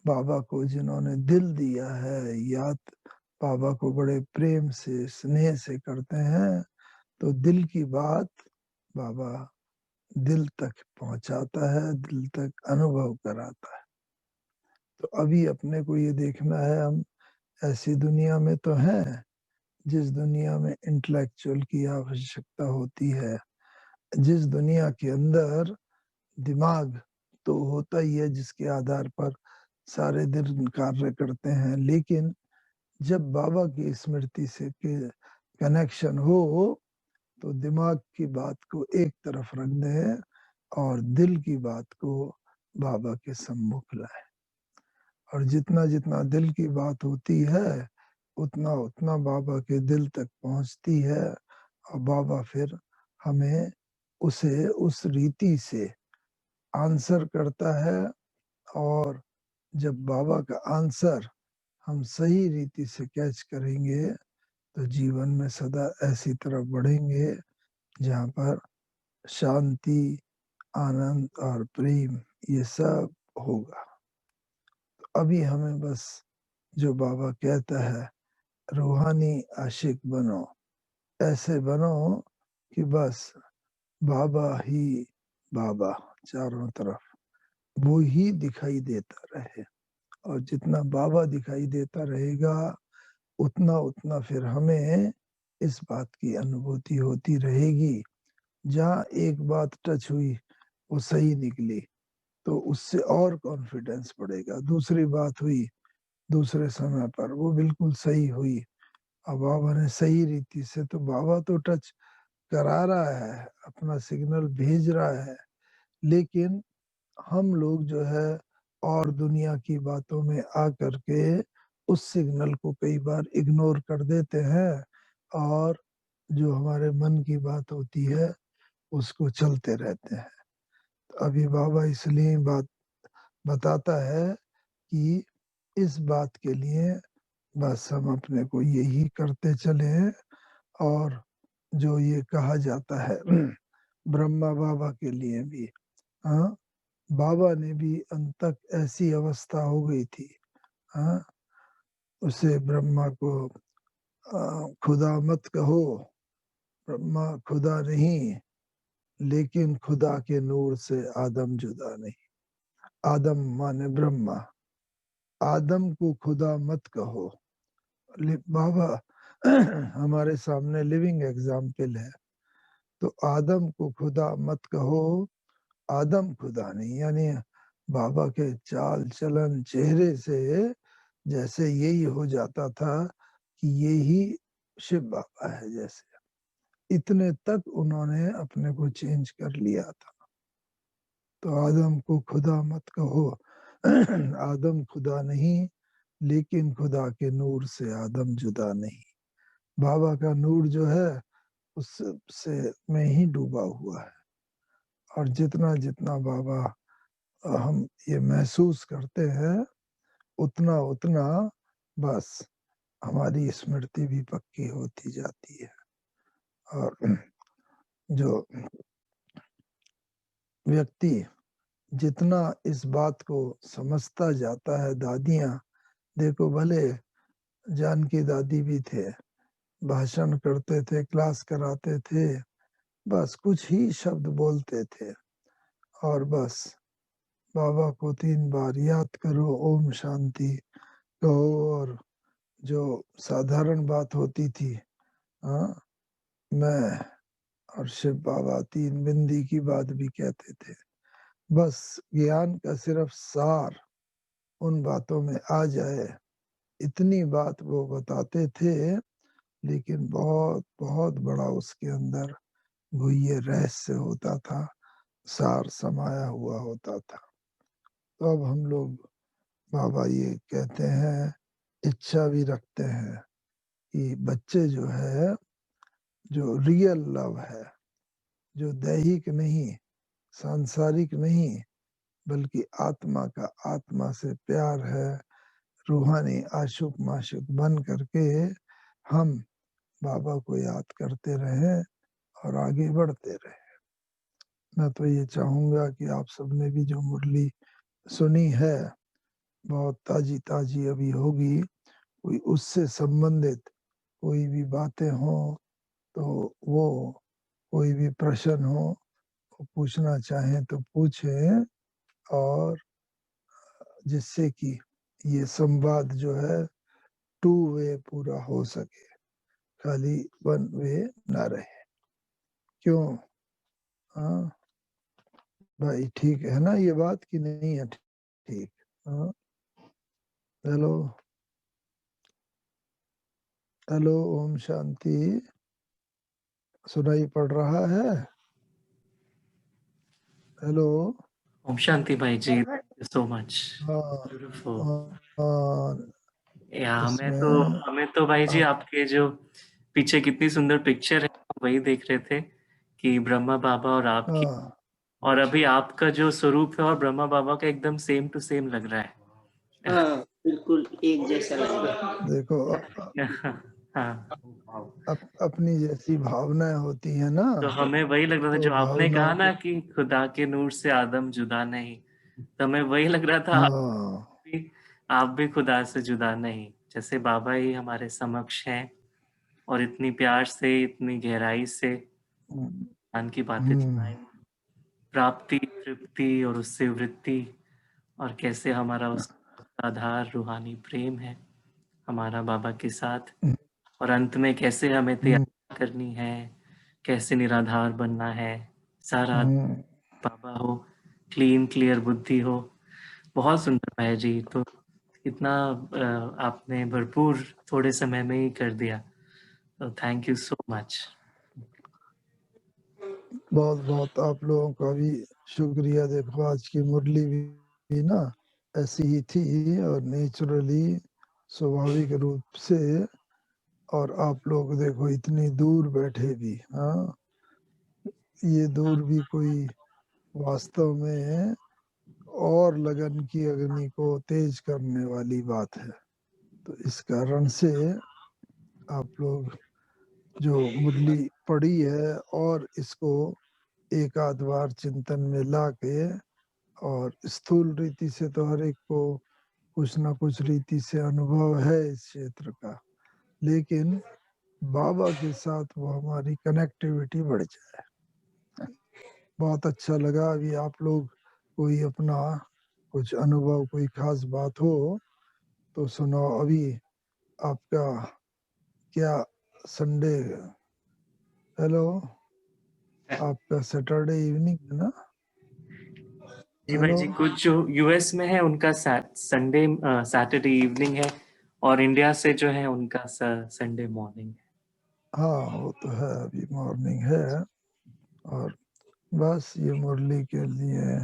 बाबा को जिन्होंने दिल दिया है, याद बाबा को बड़े प्रेम से स्नेह से करते हैं, तो दिल की बात बाबा दिल तक पहुंचाता है, दिल तक अनुभव कराता है। तो अभी अपने को ये देखना है हम ऐसी दुनिया में तो हैं जिस दुनिया में इंटेलेक्चुअल की आवश्यकता होती है, जिस दुनिया के अंदर दिमाग तो होता ही है जिसके आधार पर सारे दिन कार्य करते हैं, लेकिन जब बाबा की स्मृति से कनेक्शन हो तो दिमाग की बात को एक तरफ रख दें और दिल की बात को बाबा के सम्मुख लाए। और जितना जितना दिल की बात होती है उतना उतना बाबा के दिल तक पहुंचती है, और बाबा फिर हमें उसे उस रीति से आंसर करता है। और जब बाबा का आंसर हम सही रीति से कैच करेंगे तो जीवन में सदा ऐसी तरफ बढ़ेंगे जहाँ पर शांति, आनंद और प्रेम ये सब होगा। तो अभी हमें बस जो बाबा कहता है, रूहानी आशिक बनो, ऐसे बनो कि बस बाबा ही बाबा चारों तरफ वो ही दिखाई देता रहे। और जितना बाबा दिखाई देता रहेगा उतना उतना फिर हमें इस बात की अनुभूति होती रहेगी। जहाँ एक बात टच हुई वो सही निकली तो उससे और कॉन्फिडेंस बढ़ेगा। दूसरी बात हुई दूसरे समय पर वो बिल्कुल सही हुई, अब बाबा ने सही रीति से, तो बाबा तो टच करा रहा है, अपना सिग्नल भेज रहा है, लेकिन हम लोग जो है और दुनिया की बातों में आ करके उस सिग्नल को कई बार इग्नोर कर देते हैं और जो हमारे मन की बात होती है उसको चलते रहते हैं। तो अभी बाबा इसलिए बात बताता है कि इस बात के लिए बस हम अपने को यही करते चले। और जो ये कहा जाता है ब्रह्मा बाबा के लिए भी, हाँ, बाबा ने भी अंत तक ऐसी अवस्था हो गई थी, हाँ, उसे ब्रह्मा को खुदा मत कहो, ब्रह्मा खुदा नहीं, लेकिन खुदा के नूर से आदम जुदा नहीं। आदम माने ब्रह्मा, आदम को खुदा मत कहो। बाबा हमारे सामने लिविंग एग्जाम्पल है। तो आदम को खुदा मत कहो, आदम खुदा नहीं, यानी बाबा के चाल चलन चेहरे से जैसे यही हो जाता था कि ये ही शिव बाबा है जैसे, इतने तक उन्होंने अपने को चेंज कर लिया था। तो आदम को खुदा मत कहो, आदम खुदा नहीं, लेकिन खुदा के नूर से आदम जुदा नहीं। बाबा का नूर जो है उससे में ही डूबा हुआ है। और जितना जितना बाबा हम ये महसूस करते हैं उतना उतना बस हमारी स्मृति भी पक्की होती जाती है। और जो व्यक्ति जितना इस बात को समझता जाता है, दादियां देखो, भले जानकी दादी भी थे, भाषण करते थे, क्लास कराते थे, बस कुछ ही शब्द बोलते थे और बस बाबा को 3 बार याद करो, ओम शांति कहो। और जो साधारण बात होती थी, हाँ, मैं और शिव बाबा 3 बिंदी की बात भी कहते थे। बस ज्ञान का सिर्फ सार उन बातों में आ जाए, इतनी बात वो बताते थे, लेकिन बहुत बहुत बड़ा उसके अंदर गुह्य रहस्य होता था, सार समाया हुआ होता था। तो अब हम लोग बाबा ये कहते हैं, इच्छा भी रखते हैं कि बच्चे जो है, जो रियल लव है, जो दैहिक नहीं, सांसारिक नहीं, बल्कि आत्मा का आत्मा से प्यार है, रूहानी आशुक माशुक बन करके हम बाबा को याद करते रहें और आगे बढ़ते रहें। मैं तो ये चाहूंगा कि आप सबने भी जो मुरली सुनी है, बहुत ताजी ताजी अभी होगी, कोई उससे संबंधित कोई भी बातें हो तो वो, कोई भी प्रश्न हो वो पूछना चाहें तो पूछें, और जिससे कि ये संवाद जो है 2 वे पूरा हो सके, खाली 1 वे ना रहे। क्यों? हाँ भाई, ठीक है ना ये बात कि नहीं है? ठीक, हाँ। Hello hello, Om Shanti. सुनाई पड़ रहा है? हेलो। ओम शांति भाई जी, थैंक यू सो मच। हाँ ब्यूटीफुल। हाँ, या इसमें हमें तो भाई जी आप आपके जो पीछे कितनी सुंदर पिक्चर है वही देख रहे थे कि ब्रह्मा बाबा और आपकी, हाँ और अभी आपका जो स्वरूप है और ब्रह्मा बाबा का एकदम सेम टू सेम लग रहा है। हाँ बिल्कुल एक जैसा लग रहा है। देखो, हाँ, अपनी जैसी भावनाएं होती है ना, तो हमें वही लग रहा था तो जो आपने भावनाओं कहा ना को कि खुदा के नूर से आदम जुदा नहीं, तो हमें वही लग रहा था हाँ आप भी खुदा से जुदा नहीं, जैसे बाबा ही हमारे समक्ष हैं और इतनी प्यार से इतनी गहराई से ज्ञान की बातें हम्म, सुनाई, प्राप्ति तृप्ति और उससे वृत्ति, और कैसे हमारा उसका आधार रूहानी प्रेम है हमारा बाबा के साथ, और अंत में कैसे हमें हम्म, तैयार करनी है, कैसे निराधार बनना है, सारा हम्म, बाबा हो, क्लीन क्लियर बुद्धि हो। बहुत सुंदर है जी। तो इतना आपने भरपूर थोड़े समय में ही कर दिया, तो थैंक यू सो मच। बहुत बहुत आप लोगों का भी शुक्रिया। देखो, आज की मुरली भी ना ऐसी ही थी, और नेचुरली, स्वाभाविक रूप से। और आप लोग देखो, इतनी दूर बैठे भी, हाँ, ये दूर भी कोई वास्तव में और लगन की अग्नि को तेज करने वाली बात है। तो इस कारण से आप लोग जो मुरली पढ़ी है, और इसको एक आध बार चिंतन में ला के, और स्थूल रीति से तो हर एक को कुछ ना कुछ रीति से अनुभव है इस क्षेत्र का, लेकिन बाबा के साथ वो हमारी कनेक्टिविटी बढ़ जाए। बहुत अच्छा लगा। अभी आप लोग कोई अपना कुछ अनुभव, कोई खास बात हो तो सुनाओ। अभी आपका क्या संडे, हेलो, आपका सैटरडे इवनिंग है ना? जी भाई हेलो। जी, कुछ जो यूएस में है उनका संडे सैटरडे इवनिंग है, और इंडिया से जो है उनका संडे मॉर्निंग है। हाँ, वो तो है, अभी मॉर्निंग है। और बस ये मुरली के लिए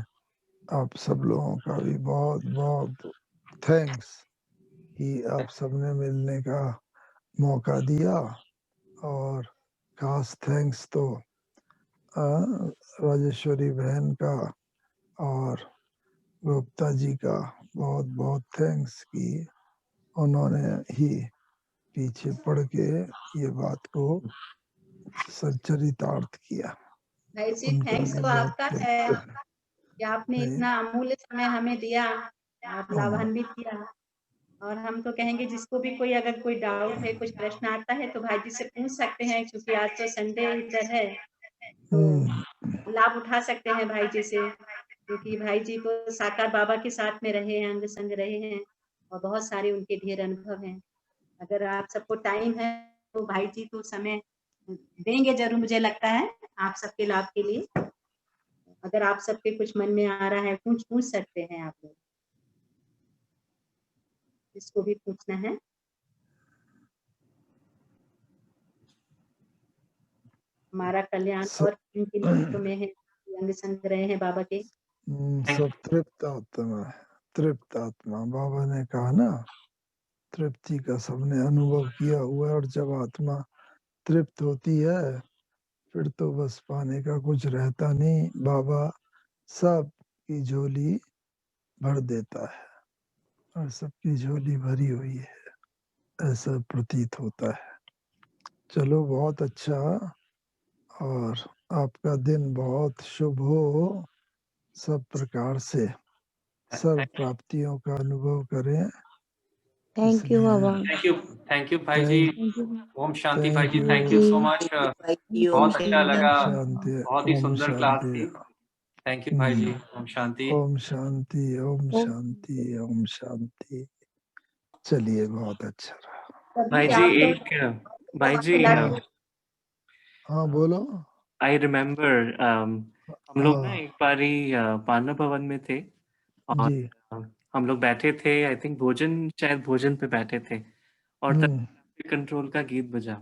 आप सब लोगों का भी बहुत बहुत थैंक्स कि आप सबने मिलने का मौका दिया। और खास थैंक्स तो राजेश्वरी बहन का और गुप्ता जी का बहुत बहुत थैंक्स कि उन्होंने ही पीछे पड़ के ये बात को सच्चरितार्थ किया। भाई जी, उनका थैंक्स भी तो बहुत आपका थैंक है कि आपने नहीं। इतना अमूल्य समय हमें दिया और हाँ, लाभान्वित किया। और हम तो कहेंगे जिसको भी कोई अगर कोई डाउट है, कुछ प्रश्न आता है तो भाई जी से पूछ सकते हैं, क्योंकि आज तो संडे इधर है, तो लाभ उठा सकते हैं भाई जी से, क्योंकि भाई जी तो साकार बाबा के साथ में रहे हैं, अंग संग रहे हैं, और बहुत सारे उनके ढेर अनुभव हैं। अगर आप सबको टाइम है तो भाई जी तो समय देंगे जरूर, मुझे लगता है आप सबके लाभ के लिए। अगर आप सबके कुछ मन में आ रहा है, पूछ पूछ सकते हैं आप लोग, जिसको भी पूछना है। हमारा कल्याण सब और इनके निमित्तों में है, अंग संग रहे हैं बाबा के। सब तृप्त आत्मा है। तृप्त आत्मा, बाबा ने कहा ना, तृप्ति का सबने अनुभव किया हुआ है। और जब आत्मा तृप्त होती है, फिर तो बस पाने का कुछ रहता नहीं। बाबा सब की झोली भर देता है, और सबकी झोली भरी हुई है, ऐसा प्रतीत होता है। चलो, बहुत अच्छा। और आपका दिन बहुत शुभ हो, सब प्रकार से सर्व प्राप्तियों का अनुभव करें। थैंक यू इसलिए बाबा। थैंक यू भाई जी। थैंक थैंक यू ओम शांति भाई थैंक जी, you. Thank you so much. भाई ओम बहुत अच्छा शांति। लगा, शांति। बहुत ही ओम सुंदर क्लास शांति। थी। थैंक यू भाई जी। ओम शांति। ओम शांति। ओम शांति। ओम शांति। चलिए, बहुत अच्छा रहा। भाई तभी जी आप तो भाई जी, हाँ हाँ, बोलो। आई रिमेम्बर हम लोग ना हाँ एक बारी पांडव भवन में थे, और जी। हम लोग बैठे थे, आई थिंक शायद भोजन पे बैठे थे और तब हम्म ट्रैफिक कंट्रोल का गीत बजा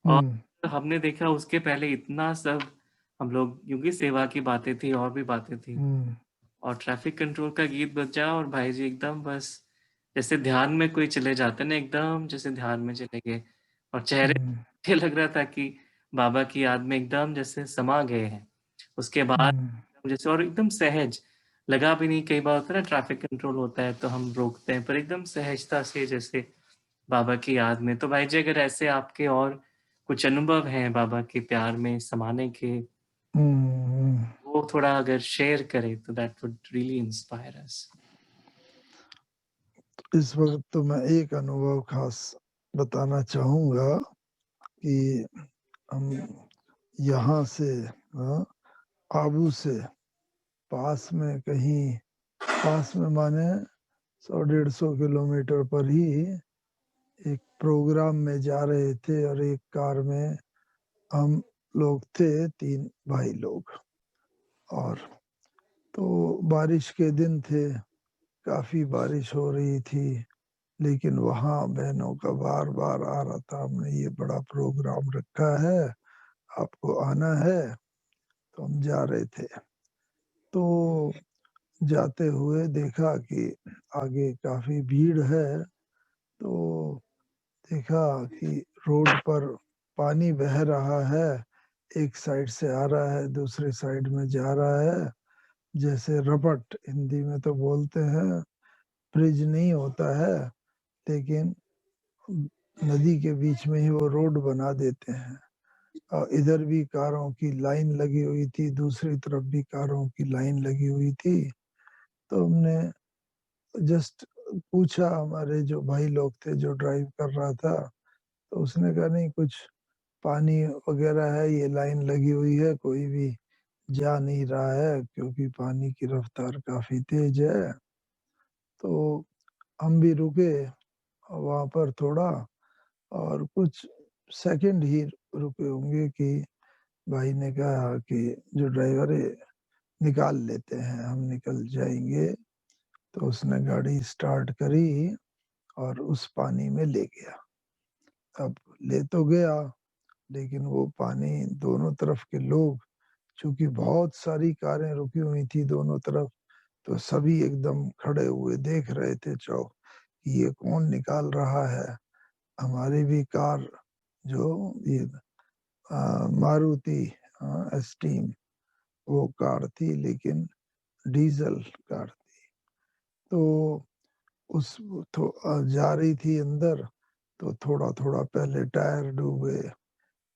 और हम्म हमने देखा उसके पहले इतना सब हम लोग, क्योंकि सेवा की बातें थी और भी बातें थी हम्म और ट्रैफिक कंट्रोल का गीत बजा और भाई जी एकदम बस जैसे ध्यान में कोई चले जाते ना, एकदम जैसे ध्यान में चले गए और चेहरे हम्म पे लग रहा था कि बाबा की याद में एकदम जैसे समा गए हैं। उसके बाद हम्म एकदम जैसे और एकदम सहज लगा भी नहीं। कई बार होता है ना ट्रैफिक कंट्रोल होता है तो हम रोकते हैं, पर एकदम सहजता से जैसे बाबा की याद में। तो भाई जी अगर ऐसे आपके और कुछ अनुभव हैं बाबा के प्यार में समाने के, हम्म। वो थोड़ा अगर शेयर करें तो दैट वुड रियली इंस्पायर अस। इस वक्त तो मैं एक अनुभव खास बताना चाहूंगा कि हम यहाँ से हाँ, आबू से पास में कहीं, पास में माने 100-150 किलोमीटर पर ही एक प्रोग्राम में जा रहे थे और एक कार में हम लोग थे, 3 भाई लोग। और तो बारिश के दिन थे, काफी बारिश हो रही थी, लेकिन वहाँ बहनों का बार बार आ रहा था, हमने ये बड़ा प्रोग्राम रखा है, आपको आना है। तो हम जा रहे थे, तो जाते हुए देखा कि आगे काफी भीड़ है। तो देखा कि रोड पर पानी बह रहा है, एक साइड से आ रहा है, दूसरे साइड में जा रहा है, जैसे रपट हिंदी में तो बोलते हैं, ब्रिज नहीं होता है, लेकिन नदी के बीच में ही वो रोड बना देते हैं। और इधर भी कारों की लाइन लगी हुई थी, दूसरी तरफ भी कारों की लाइन लगी हुई थी। तो हमने जस्ट पूछा, हमारे जो भाई लोग थे, जो ड्राइव कर रहा था, तो उसने कहा नहीं, कुछ पानी वगैरह है, ये लाइन लगी हुई है, कोई भी जा नहीं रहा है क्योंकि पानी की रफ्तार काफी तेज है। तो हम भी रुके वहां पर थोड़ा, और कुछ सेकंड ही रुके होंगे कि भाई ने कहा कि जो ड्राइवर है, निकाल लेते हैं, हम निकल जाएंगे। तो उसने गाड़ी स्टार्ट करी और उस पानी में ले गया। अब ले तो गया, लेकिन वो पानी, दोनों तरफ के लोग, चूंकि बहुत सारी कारें रुकी हुई थी दोनों तरफ, तो सभी एकदम खड़े हुए देख रहे थे चौक कि ये कौन निकाल रहा है। हमारी भी कार, जो ये मारुति एस्टीम, वो कार थी, लेकिन डीजल कार थी। तो उस जा रही थी अंदर, तो थोड़ा थोड़ा पहले टायर डूबे,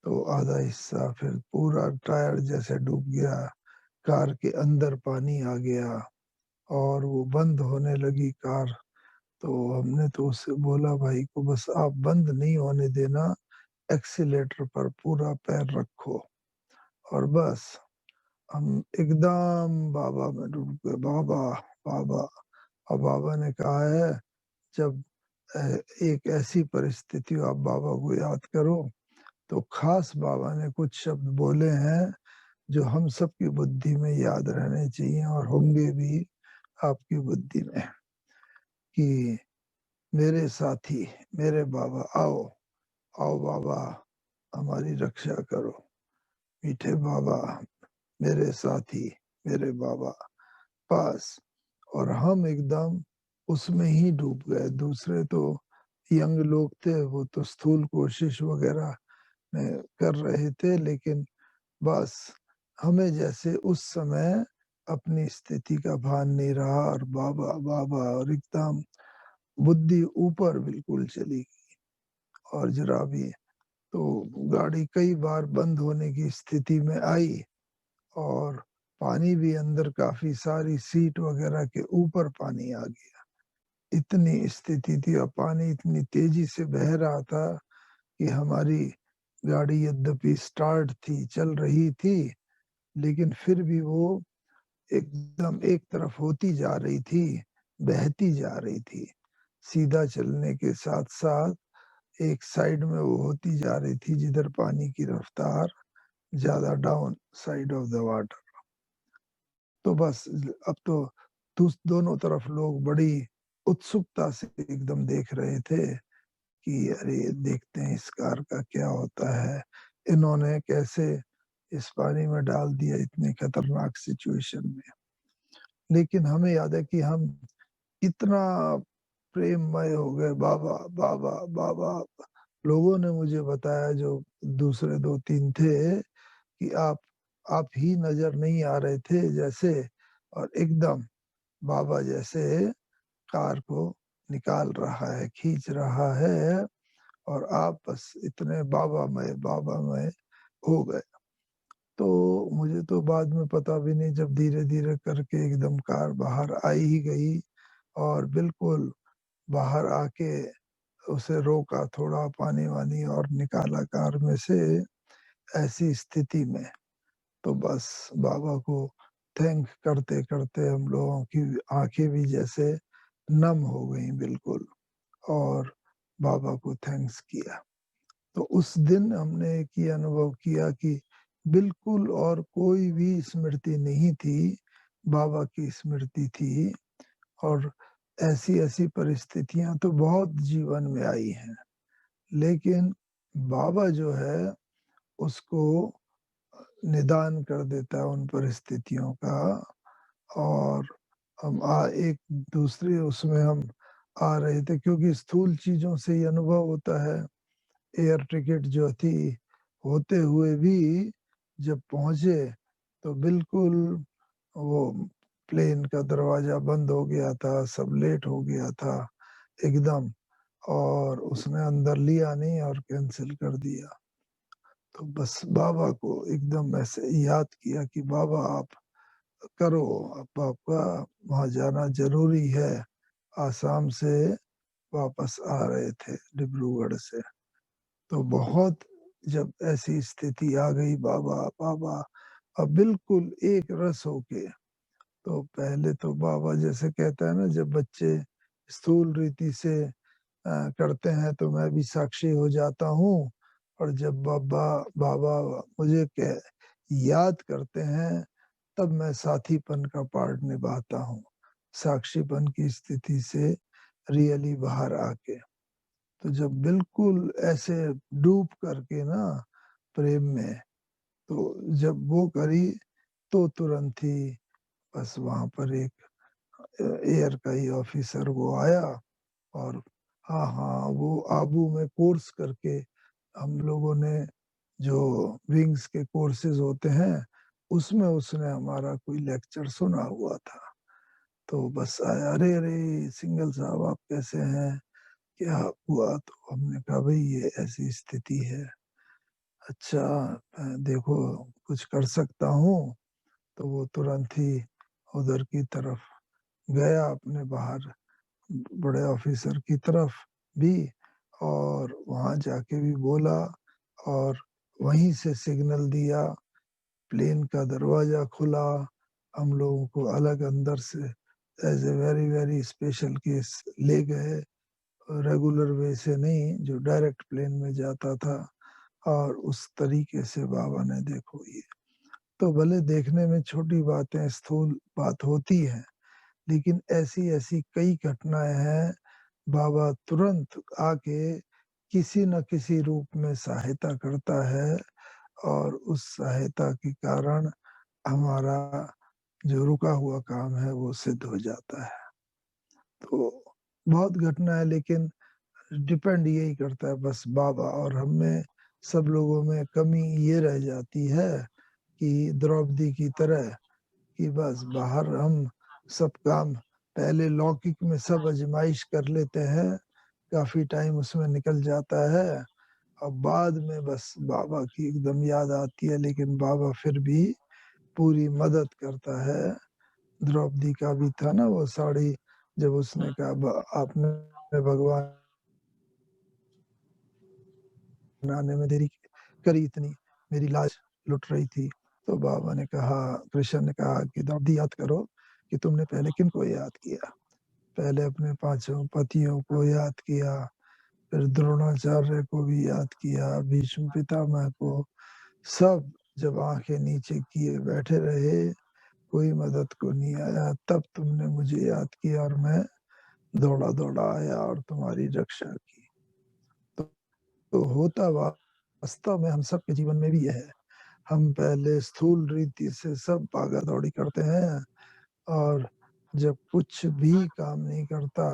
तो आधा हिस्सा, फिर पूरा टायर जैसे डूब गया, कार के अंदर पानी आ गया और वो बंद होने लगी कार। तो हमने तो उससे बोला, भाई को बस आप बंद नहीं होने देना, एक्सीलेटर पर पूरा पैर रखो। और बस हम एकदम बाबा में डूब गए, बाबा बाबा। और बाबा ने कहा है, जब एक ऐसी परिस्थिति हो, आप बाबा को याद करो। तो खास बाबा ने कुछ शब्द बोले हैं जो हम सबकी बुद्धि में याद रहने चाहिए और होंगे भी आपकी बुद्धि में, कि मेरे साथी, मेरे बाबा, आओ आओ बाबा, हमारी रक्षा करो, मीठे बाबा, मेरे साथी, मेरे बाबा पास। और हम एकदम उसमें ही डूब गए। दूसरे तो यंग लोग थे, वो तो स्थूल कोशिश वगैरह में कर रहे थे, लेकिन बस हमें जैसे उस समय अपनी स्थिति का भान नहीं रहा, और बाबा बाबा, और एकदम बुद्धि ऊपर बिल्कुल चली गई। और जरा भी तो गाड़ी कई बार बंद होने की स्थिति में आई, और पानी भी अंदर, काफी सारी सीट वगैरह के ऊपर पानी आ गया। इतनी स्थिति थी, और पानी इतनी तेजी से बह रहा था कि हमारी गाड़ी यद्यपि स्टार्ट थी, चल रही थी, लेकिन फिर भी वो एकदम एक तरफ होती जा रही थी, बहती जा रही थी। सीधा चलने के साथ साथ एक साइड में वो होती जा रही थी, जिधर पानी की रफ्तार ज्यादा, down side of the water. तो बस अब तो दोनों तरफ लोग बड़ी उत्सुकता से एकदम देख रहे थे कि अरे देखते हैं इस कार का क्या होता है, इन्होंने कैसे इस पानी में डाल दिया इतनी खतरनाक सिचुएशन में। लेकिन हमें याद है कि हम इतना प्रेममय हो गए, बाबा बाबा बाबा। लोगों ने मुझे बताया जो दूसरे 2-3 थे कि आप ही नजर नहीं आ रहे थे जैसे, और एकदम बाबा जैसे कार को निकाल रहा है, खींच रहा है, और आप बस इतने बाबामय हो गए। तो मुझे तो बाद में पता भी नहीं, जब धीरे-धीरे करके एकदम कार बाहर आई ही गई और बिल्कुल बाहर आके उसे रोका, थोड़ा पानी-वानी और निकाला कार में से। ऐसी स्थिति में तो बस बाबा को थैंक करते-करते हम लोगों की आँखें भी जैसे नम हो गईं बिल्कुल, और बाबा को थैंक्स किया। तो उस दिन हमने एक ही अनुभव किया कि बिल्कुल और कोई भी स्मृति नहीं थी, बाबा की स्मृति थी। और ऐसी-ऐसी परिस्थितियाँ तो बहुत जीवन में आई हैं, लेकिन बाबा जो है उसको निदान कर देता है उन परिस्थितियों का। और हम एक दूसरे उसमें हम आ रहे थे, क्योंकि स्थूल चीज़ों से ही अनुभव होता है। एयर टिकट जो थी होते हुए भी जब पहुँचे तो बिल्कुल वो प्लेन का दरवाज़ा बंद हो गया था, सब लेट हो गया था एकदम, और उसने अंदर लिया नहीं और कैंसल कर दिया। तो बस बाबा को एकदम ऐसे याद किया कि बाबा आप करो, अब आपका वहाँ जाना ज़रूरी है। आसाम से वापस आ रहे थे डिब्रूगढ़ से। तो बहुत जब ऐसी स्थिति आ गई, बाबा बाबा अब बिल्कुल एक रस होके, तो पहले तो बाबा जैसे कहता है ना, जब बच्चे स्थूल रीति से करते हैं तो मैं भी साक्षी हो जाता हूँ, और जब बाबा बाबा मुझे याद करते हैं तब मैं साथीपन का पार्ट निभाता हूँ, साक्षीपन की स्थिति से रियली बाहर आके। तो जब बिल्कुल ऐसे डूब करके ना प्रेम में, तो जब वो करी तो तुरंत ही बस वहाँ पर एक एयर का ही ऑफिसर वो आया, और हाँ, वो आबू में कोर्स करके हम लोगों ने जो विंग्स के कोर्सेज होते हैं, उसमें उसने हमारा कोई लेक्चर सुना हुआ था। तो बस आया, अरे अरे सिंघल साहब आप कैसे हैं, क्या हुआ? तो हमने कहा भाई ये ऐसी स्थिति है। अच्छा देखो कुछ कर सकता हूँ? तो वो तुरंत ही उधर की तरफ गया, अपने बाहर बड़े ऑफिसर की तरफ भी, और वहाँ जाके भी बोला, और वहीं से सिग्नल दिया, प्लेन का दरवाजा खुला, हम लोगों को अलग अंदर से as a very very special case ले गए, रेगुलर वे से नहीं जो डायरेक्ट प्लेन में जाता था। और उस तरीके से बाबा ने देखो ये तो भले देखने में छोटी बातें स्थूल बात होती है, लेकिन ऐसी ऐसी कई घटनाएं हैं, बाबा तुरंत आके किसी न किसी रूप में सहायता करता है, और उस सहायता के कारण हमारा जो रुका हुआ काम है वो सिद्ध हो जाता है। तो बहुत घटना है, लेकिन डिपेंड यही करता है बस बाबा और हम में। सब लोगों में कमी ये रह जाती है कि द्रौपदी की तरह, कि बस बाहर हम सब काम पहले लौकिक में सब आजमाइश कर लेते हैं, काफी टाइम उसमें निकल जाता है, और बाद में बस बाबा की एकदम याद आती है, लेकिन बाबा फिर भी पूरी मदद करता है। द्रौपदी का भी था ना वो साड़ी, जब उसने कहा आपने भगवान बनाने में देरी करी इतनी, मेरी लाज लुट रही थी। तो बाबा ने कहा, कृष्ण ने कहा कि द्रौपदी याद करो कि तुमने पहले किन को याद किया। पहले अपने 5 पतियों को याद किया, फिर द्रोणाचार्य को भी याद किया, भीष्म पितामह को। सब जब आंखें नीचे किए बैठे रहे, कोई मदद को नहीं आया, तब तुमने मुझे याद किया और मैं दौड़ा दौड़ा आया और तुम्हारी रक्षा की। तो होता वास्तव में हम सब के जीवन में भी है। हम पहले स्थूल रीति से सब भागा दौड़ी करते हैं और जब कुछ भी काम नहीं करता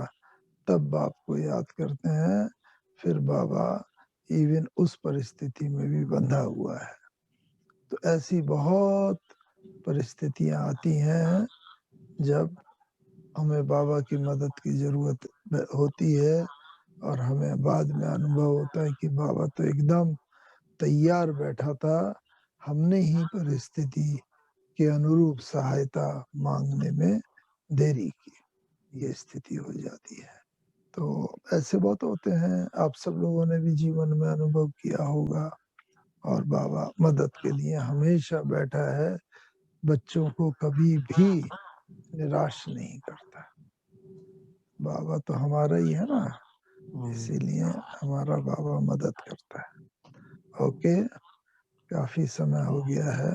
तब बाप को याद करते हैं। फिर बाबा इवन उस परिस्थिति में भी बंधा हुआ है। तो ऐसी बहुत परिस्थितियां आती हैं जब हमें बाबा की मदद की जरूरत होती है और हमें बाद में अनुभव होता है कि बाबा तो एकदम तैयार बैठा था, हमने ही परिस्थिति के अनुरूप सहायता मांगने में देरी की, ये स्थिति हो जाती है। तो ऐसे बहुत होते हैं, आप सब लोगों ने भी जीवन में अनुभव किया होगा। और बाबा मदद के लिए हमेशा बैठा है, बच्चों को कभी भी निराश नहीं करता। बाबा तो हमारा ही है ना, इसीलिए हमारा बाबा मदद करता है। ओके, काफी समय हो गया है।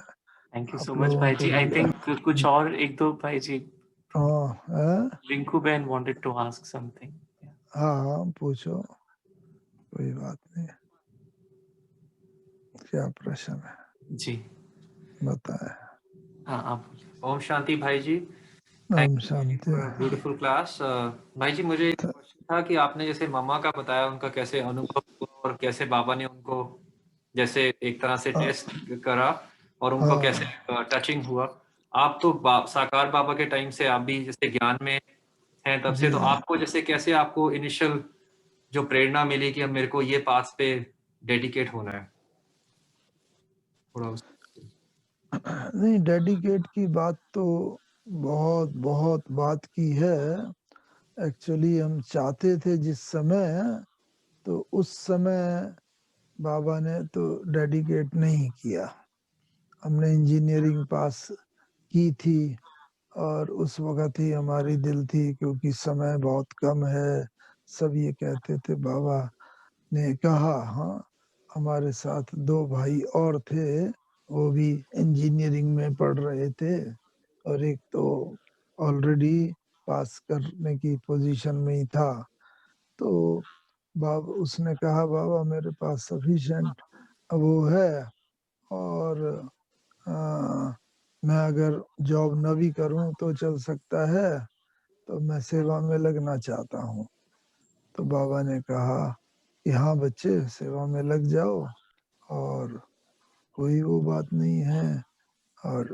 थैंक यू आप सो मच लोगों भाई को जी। आई भी थिंक कुछ और एक दो भाई जी, रिंकू बहन वांटेड टू आस्क समथिंग। हाँ पूछो, कोई बात नहीं। क्या प्रश्न है जी बताए। हाँ आप ओम शांति भाई जी। ओम शांति। Beautiful class. भाई जी मुझे एक क्वेश्चन था कि आपने जैसे मामा का बताया उनका कैसे अनुभव हुआ और कैसे बाबा ने उनको जैसे एक तरह से टेस्ट करा और उनको कैसे टचिंग हुआ। आप तो साकार बाबा के टाइम से आप भी जैसे ज्ञान में हैं तब से, तो आपको जैसे कैसे आपको इनिशियल जो प्रेरणा मिली कि अब मेरे को ये पास पे डेडिकेट होना है थोड़ा नहीं, डेडिकेट की बात तो बहुत बहुत बात की है। एक्चुअली हम चाहते थे जिस समय, तो उस समय बाबा ने तो डेडिकेट नहीं किया। हमने इंजीनियरिंग पास की थी और उस वक्त ही हमारी दिल थी, क्योंकि समय बहुत कम है। सब ये कहते थे। बाबा ने कहा, हाँ हमारे साथ दो भाई और थे, वो भी इंजीनियरिंग में पढ़ रहे थे और एक तो ऑलरेडी पास करने की पोजीशन में ही था। तो बाबा उसने कहा, बाबा मेरे पास सफिशिएंट वो है और मैं अगर जॉब न भी करूं तो चल सकता है, तो मैं सेवा में लगना चाहता हूं। तो बाबा ने कहा कि हाँ बच्चे, सेवा में लग जाओ और कोई वो बात नहीं है और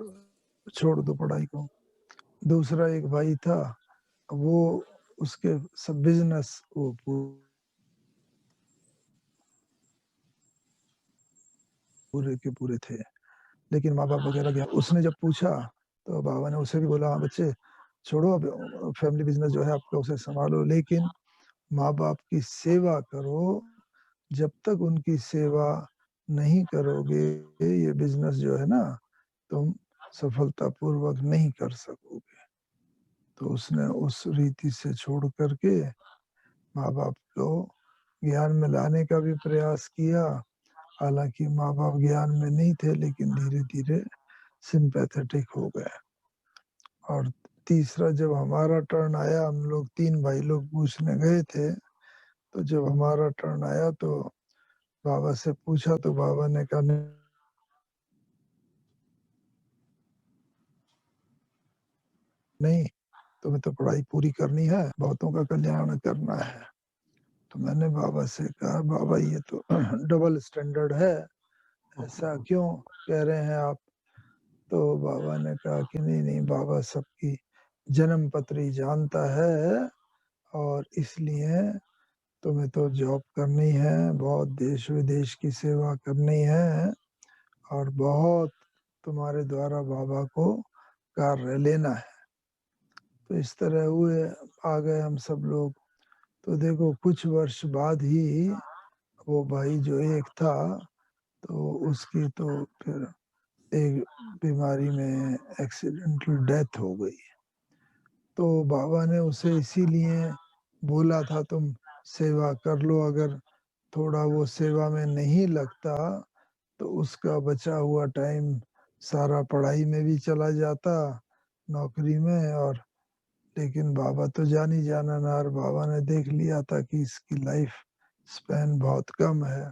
छोड़ दो पढ़ाई को। दूसरा एक भाई था, वो उसके सब बिजनेस वो पूरे के पूरे थे, लेकिन माँ बाप वगैरह गया। उसने जब पूछा तो बाबा ने उसे भी बोला, हाँ बच्चे छोड़ो, अब फैमिली बिजनेस जो है आपका उसे संभालो, लेकिन माँ बाप की सेवा करो। जब तक उनकी सेवा नहीं करोगे ये बिजनेस जो है ना, तुम सफलतापूर्वक नहीं कर सकोगे। तो उसने उस रीति से छोड़ करके माँ बाप को ज्ञान में लाने का भी प्रयास किया। हालांकि माँ बाप ज्ञान में नहीं थे, लेकिन धीरे धीरे सिंपैथेटिक हो गए। और तीसरा, जब हमारा टर्न आया, हम लोग 3 भाई लोग पूछने गए थे, तो जब हमारा टर्न आया तो बाबा से पूछा तो बाबा ने कहा, नहीं तुम्हें तो पढ़ाई पूरी करनी है, बहुतों का कल्याण करना है। तो मैंने बाबा से कहा, बाबा ये तो डबल स्टैंडर्ड है, ऐसा क्यों कह रहे हैं आप। तो बाबा ने कहा कि नहीं नहीं, बाबा सबकी जन्म पत्री जानता है और इसलिए तुम्हें तो जॉब करनी है, बहुत देश विदेश की सेवा करनी है और बहुत तुम्हारे द्वारा बाबा को कार्य लेना है। तो इस तरह हुए, आ गए हम सब लोग। तो देखो कुछ वर्ष बाद ही वो भाई जो एक था, तो उसकी तो फिर एक बीमारी में एक्सीडेंटल डेथ हो गई। तो बाबा ने उसे इसीलिए बोला था, तुम सेवा कर लो, अगर थोड़ा वो सेवा में नहीं लगता तो उसका बचा हुआ टाइम सारा पढ़ाई में भी चला जाता नौकरी में, और लेकिन बाबा तो जान ही जाना ना, और बाबा ने देख लिया था कि इसकी लाइफ स्पैन बहुत कम है,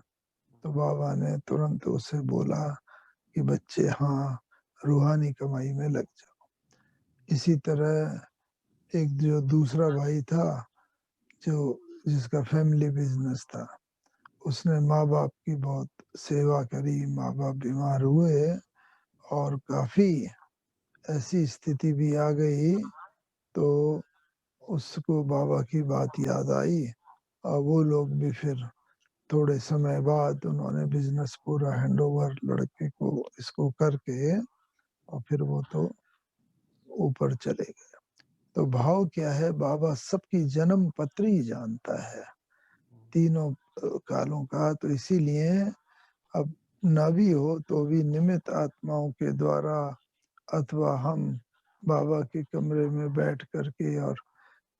तो बाबा ने तुरंत उसे बोला कि बच्चे हाँ, रूहानी कमाई में लग जाओ। इसी तरह एक जो दूसरा भाई था, जो जिसका फैमिली बिजनेस था, उसने माँ बाप की बहुत सेवा करी। माँ बाप बीमार हुए और काफी ऐसी स्थिति भी आ गई, तो उसको बाबा की बात याद आई, और वो लोग भी फिर थोड़े समय बाद उन्होंने बिजनेस पूरा हैंडओवर लड़के को इसको करके, और फिर वो तो ऊपर चले गए। तो भाव क्या है, बाबा सबकी जन्म पत्री जानता है, तीनों कालों का। तो इसीलिए अब ना भी हो तो भी निमित्त आत्माओं के द्वारा, अथवा हम बाबा के कमरे में बैठ करके और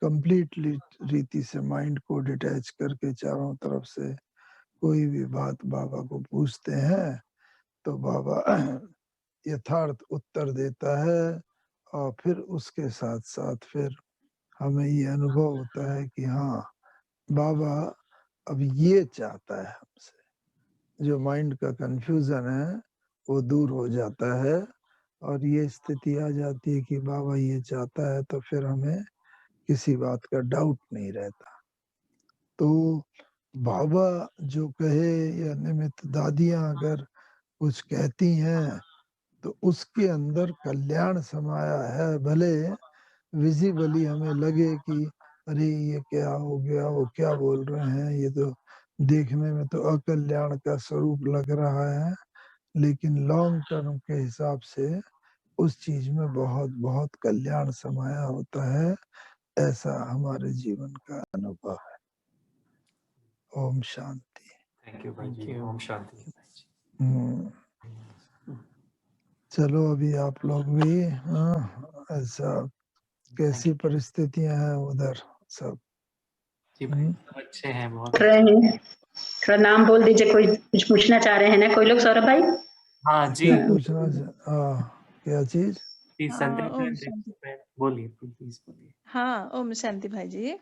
कंप्लीटली रीति से माइंड को डिटैच करके चारों तरफ से कोई भी बात बाबा को पूछते हैं, तो बाबा यथार्थ उत्तर देता है। और फिर उसके साथ साथ फिर हमें ये अनुभव होता है कि हाँ, बाबा अब ये चाहता है हमसे, जो माइंड का कंफ्यूजन है वो दूर हो जाता है, और ये स्थिति आ जाती है कि बाबा ये चाहता है, तो फिर हमें किसी बात का डाउट नहीं रहता। तो बाबा जो कहे, या निमित्त दादियां अगर कुछ कहती हैं, तो उसके अंदर कल्याण समाया है। भले विजिबली हमें लगे कि अरे ये क्या हो गया, वो क्या बोल रहे हैं, ये तो देखने में तो अकल्याण का स्वरूप लग रहा है, लेकिन लॉन्ग टर्म के हिसाब से उस चीज में बहुत बहुत कल्याण समाया होता है। ऐसा हमारे जीवन का अनुभव है। ओम शांति। थैंक यू भाई जी। ओम शांति। हम्म, चलो अभी आप लोग भी ऐसा कैसी परिस्थितियां हैं उधर सब? जी भाई सब अच्छे हैं, बहुत रहे हैं, थोड़ा नाम बोल दीजिए, कोई कुछ पूछना चाह रहे हैं ना कोई लोग? सौरभ भाई, हाँ जी। क्या पूछना क्या चीज? जी संदेश ओम शांति। बोलिए, प्लीज बोलिए। हाँ, ओम शांति भाई जी।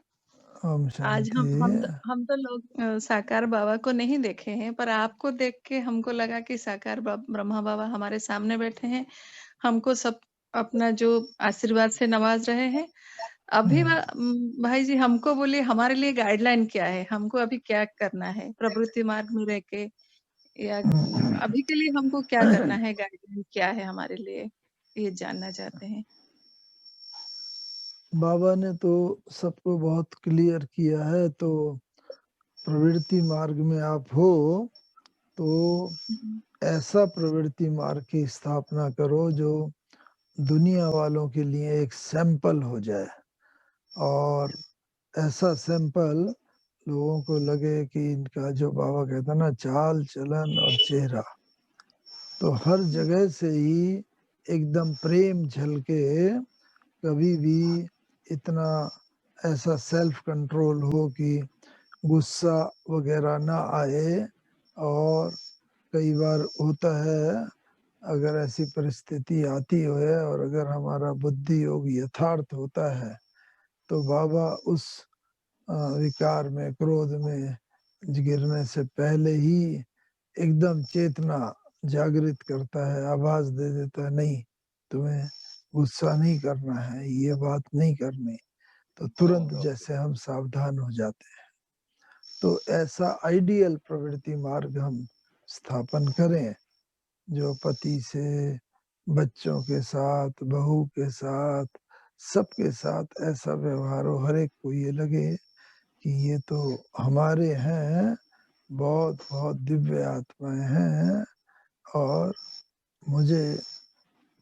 ओम आज शांति। हम तो लोग साकार बाबा को नहीं देखे हैं, पर आपको देख के हमको लगा कि साकार ब्रह्मा बाबा हमारे सामने बैठे हैं, हमको सब अपना जो आशीर्वाद से नवाज रहे हैं। अभी भाई जी हमको बोलिए, हमारे लिए गाइडलाइन क्या है, हमको अभी क्या करना है प्रवृत्ति मार्ग में रह के, या अभी के लिए हमको क्या करना है, गाइडलाइन क्या है हमारे लिए, ये जानना चाहते हैं। बाबा ने तो सबको बहुत क्लियर किया है। तो प्रवृत्ति मार्ग में आप हो तो ऐसा प्रवृत्ति मार्ग की स्थापना करो जो दुनिया वालों के लिए एक सैंपल हो जाए, और ऐसा सैंपल लोगों को लगे कि इनका जो बाबा कहता ना, चाल चलन और चेहरा, तो हर जगह से ही एकदम प्रेम झलके, कभी भी इतना ऐसा सेल्फ कंट्रोल हो कि गुस्सा वगैरह ना आए। और कई बार होता है, अगर ऐसी परिस्थिति आती है और अगर हमारा बुद्धि योग यथार्थ होता है, तो बाबा उस विकार में, क्रोध में गिरने से पहले ही एकदम चेतना जागृत करता है, आवाज दे देता है, नहीं तुम्हें गुस्सा नहीं करना है, ये बात नहीं करनी। तो तुरंत जैसे हम सावधान हो जाते हैं। तो ऐसा आइडियल प्रवृत्ति मार्ग हम स्थापन करें, जो पति से, बच्चों के साथ, बहू के साथ, सबके साथ ऐसा व्यवहार हो, हर एक को ये लगे कि ये तो हमारे हैं, बहुत बहुत दिव्य आत्माएं हैं, और मुझे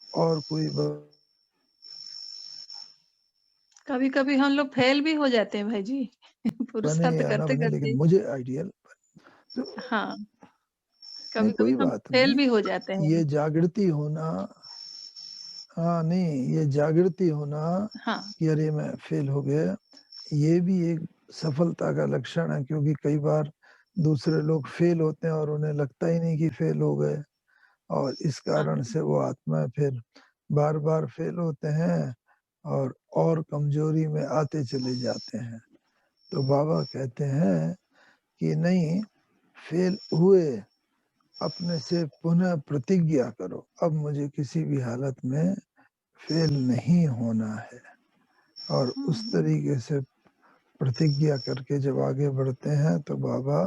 और कोई कभी कभी हम लोग फेल भी हो जाते हैं भाई जी बने पुरुषार्थ या ना करते बने, करते। लेकिन मुझे आइडियल तो हाँ, नहीं, कभी कभी कोई हम बात फेल भी नहीं। हो जाते हैं। ये जागृति होना, हाँ नहीं, ये जागृति होना हाँ, कि अरे मैं फेल हो गया, ये भी एक सफलता का लक्षण है। क्योंकि कई बार दूसरे लोग फेल होते हैं और उन्हें लगता ही नहीं कि फेल हो गए, और इस कारण से वो आत्मा फिर बार बार फेल होते हैं और कमजोरी में आते चले जाते हैं। तो बाबा कहते हैं कि नहीं, फेल हुए, अपने से पुनः प्रतिज्ञा करो, अब मुझे किसी भी हालत में फेल नहीं होना है। और उस तरीके से प्रतिज्ञा करके जब आगे बढ़ते हैं तो बाबा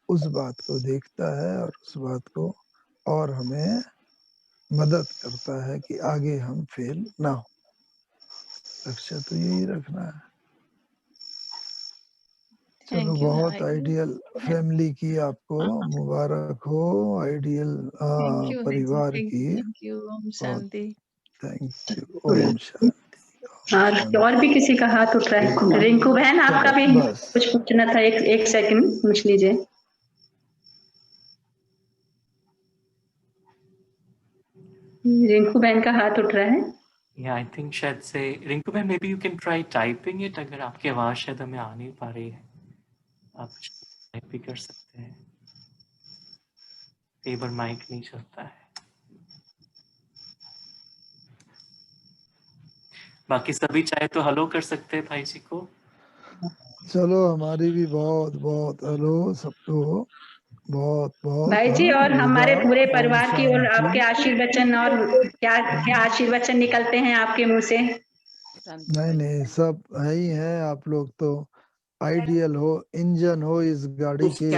उस बात को देखता है और उस बात को और हमें मदद करता है कि आगे हम फेल ना हो। लक्ष्य तो यही रखना है। चलो, थैंक यू बहुत भाई। आइडियल फैमिली की आपको मुबारक हो, आइडियल थैंक यू परिवार की। Thank you. ओम शांति। Thank you. ओम शांति। और भी किसी का हाथ उठ रहा है? रिंकू बहन, आपका भी बस। कुछ पूछना था? एक सेकंड पूछ लीजिए। रिंकू बहन का हाथ उठ रहा है। या आई थिंक शायद से रिंकू भाई, may be you can try typing it. अगर आपकी आवाज शायद हमें आ नहीं पा रही है, आप टाइप भी कर सकते हैं। कई बार माइक नहीं चलता है। बाकी सभी चाहे तो हेलो कर सकते हैं भाई जी को। चलो, हमारी भी बहुत बहुत हेलो सबको, बहुत बहुत। भाई जी, और हमारे पूरे परिवार की ओर शांति। आपके आशीर्वचन, और क्या क्या आशीर्वचन निकलते हैं आपके मुंह से? नहीं नहीं, सब है ही है। आप लोग तो आइडियल हो, इंजन हो इस गाड़ी के,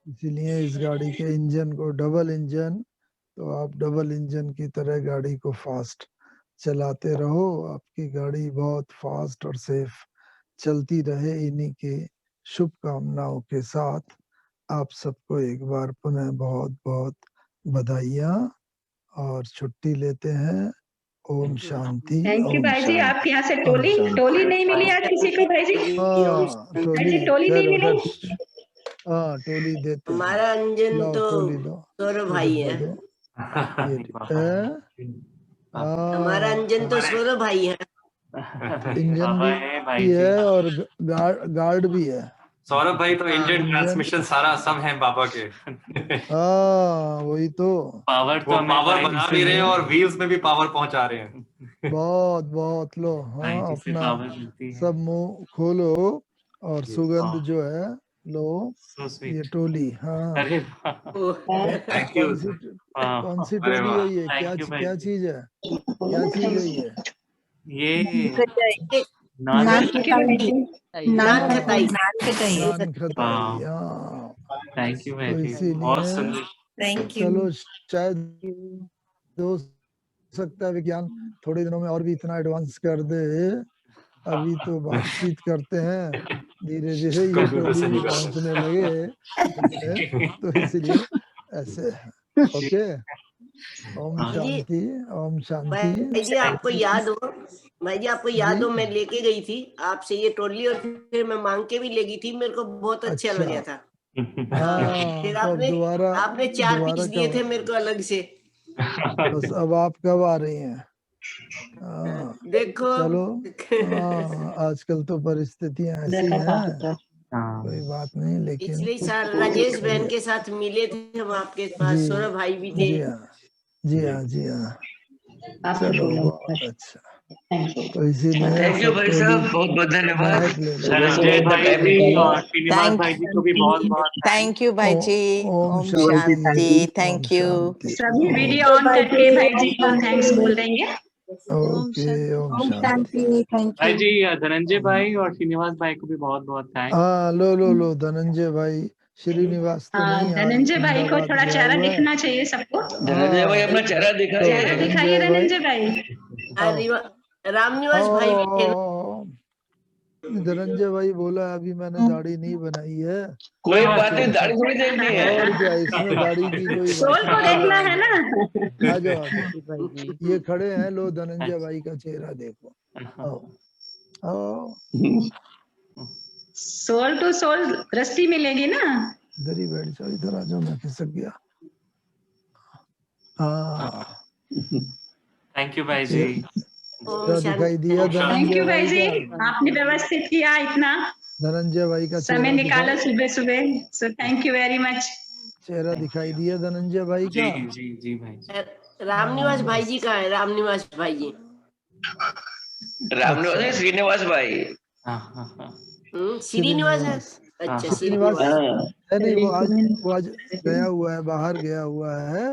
इसीलिए इस गाड़ी के इंजन को डबल इंजन, तो आप डबल इंजन की तरह गाड़ी को फास्ट चलाते रहो। आपकी गाड़ी बहुत फास्ट और सेफ चलती रहे। इन्हीं के शुभकामनाओं के साथ आप सबको एक बार पुनः बहुत बहुत बधाइयाँ, और छुट्टी लेते हैं। ओम शांति। थैंक यू ओम भाई जी। शांति। आपके यहाँ से ओम टोली शांति। नहीं मिली आज किसी को भाई जी? हाँ, भाई टोली जी, टोली खैर नहीं उधर। मिली? हाँ, टोली देते हैं। हमारा अंजन लो तो टोली लो, सौरभ ये भाई डब्बा है। दो, ये हमारा अंजन तो सौरभ भाई है। इंजन बाबा है भाई भी जी। है और गार्ड भी है। सौरभ भाई तो इंजन इंजन, ट्रांसमिशन सारा सब है बाबा के। हाँ वही तो। पावर तो वो हमें पावर भाई बना जी भी से रहे हैं और व्हील्स में भी पावर पहुंचा रहे हैं। बहुत बहुत लो। भाई हाँ, जी से अपना पावर मिलती है। सब मुंह खोलो और सुगंध हाँ। जो है लो। So ये sweet। टोली, हाँ। अरे वाह। Thank you. कौन सी अरे टोली वाह। है ये? थैंक यू भाई क्या जी। चीज है? क्या चीज है ये? ये नान नान खटाई। नान खटाई। नान खटाई। वाह। हाँ, थैंक यू भाई तो जी, बहुत इसीलिए सुंदर। चलो, शायद हो सकता है विज्ञान थोड़े दिनों में और भी इतना एडवांस कर दे। अभी तो बातचीत करते हैं, धीरे धीरे ये कंप्यूटर टोली से भी नहीं कर पहुंचने लगे। तो इसलिए ऐसे है। ओके। ओम हाँ। शांति। ओम शांति। भाई जी आपको याद हो, भाई जी आपको याद हो, मैं लेके गई थी आपसे ये ट्रॉली और फिर मैं मांग के भी ले गई थी। मेरे को बहुत अच्छा लगा था। हाँ, फिर तो अब दोबारा आपने 4 पीस दिए थे मेरे को अलग से। बस अब आप कब आ रही हैं? देखो चलो, आजकल तो परिस्थितियां ऐसी हैं, कोई बात नहीं, लेकिन पिछले साल राजेश बहन के साथ मिले थे हम आपके पास, सौरभ भाई भी थे। जी हाँ, जी हाँ, जी हाँ। चलो, बहुत अच्छा। तो इसीलिए थैंक यू भाई साहब, बहुत बहुत धन्यवाद। धनंजय भाई जी और श्रीनिवास भाई जी को भी बहुत बहुत थैंक यू भाई जी। ओम ओम शांति। शांति। Thank you. सभी वीडियो ऑन करके भाई जी को थैंक्स बोल देंगे। ओके। ओम शांति। भाई जी। धनंजय भाई और श्रीनिवास भाई को भी बहुत बहुत थैंक्स। हाँ, लो धनंजय भाई। श्रीनिवास तो नहीं, आज धनंजय भाई को अहमदाबाद थोड़ा गया चेहरा हुआ है। दिखना चाहिए सबको। धनंजय भाई अपना चेहरा दिखाइए। चेहरा दिखाइए धनंजय भाई। रामनिवास भाई भी थे ना? धनंजय भाई बोला अभी मैंने दाढ़ी नहीं बनाई है। कोई बात नहीं, दाढ़ी थोड़ी देखनी है। और क्या, इसमें दाढ़ी की कोई सोल बात को नहीं। देखना है ना। आ जाओ। ये खड़े हैं, लो धनंजय भाई का चेहरा देखो। आओ आओ। सोल टू सोल दृष्टि मिलेगी ना। इधर ही बैठ जाओ, इधर आ जाओ, मैं खिसक गया। हाँ, थैंक यू भाई जी। दिखाई दिया थैंक धनंजय यू भाई भाई जी, का? आपने व्यवस्थित किया इतना धनंजय भाई का समय चेहरा निकाला दिखाई, सुबह सुबह। सो थैंक यू वेरी मच। चेहरा दिखाई दिया धनंजय भाई जी का? जी जी भाई जी। रामनिवास भाई जी का है, रामनिवास भाई जी। रामनिवास है, श्रीनिवास भाई। श्रीनिवास है। अच्छा श्रीनिवास श्रीनिवास। है नहीं, वो आज गया हुआ है, बाहर गया हुआ है,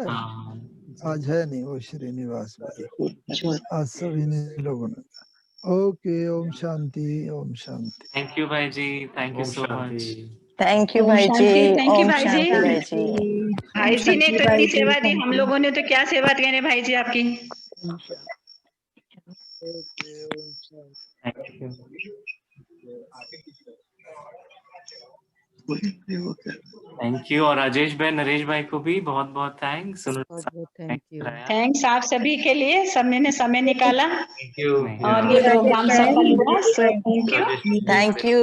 आज है नहीं वो श्रीनिवास भाई, आज सभी ने लोगों ने। ओके, ओम शांति, ओम शांति। थैंक यू भाई जी, thank you so much. Thank you ओम भाई शांति, जी, thank you ओम भाई जी। शांति भाई जी। भाई जी ने तो इतनी सेवा दी, हम लोगों ने तो क्या सेवा देने भाई जी आपकी। Thank you. Thank you. और राजेश भाई, नरेश भाई को भी बहुत बहुत थैंक्स। Thank you. थैंक्स आप सभी के लिए, सबने ने समय निकाला थैंक यू। और ये प्रोग्राम सफल हुआ। Thank you,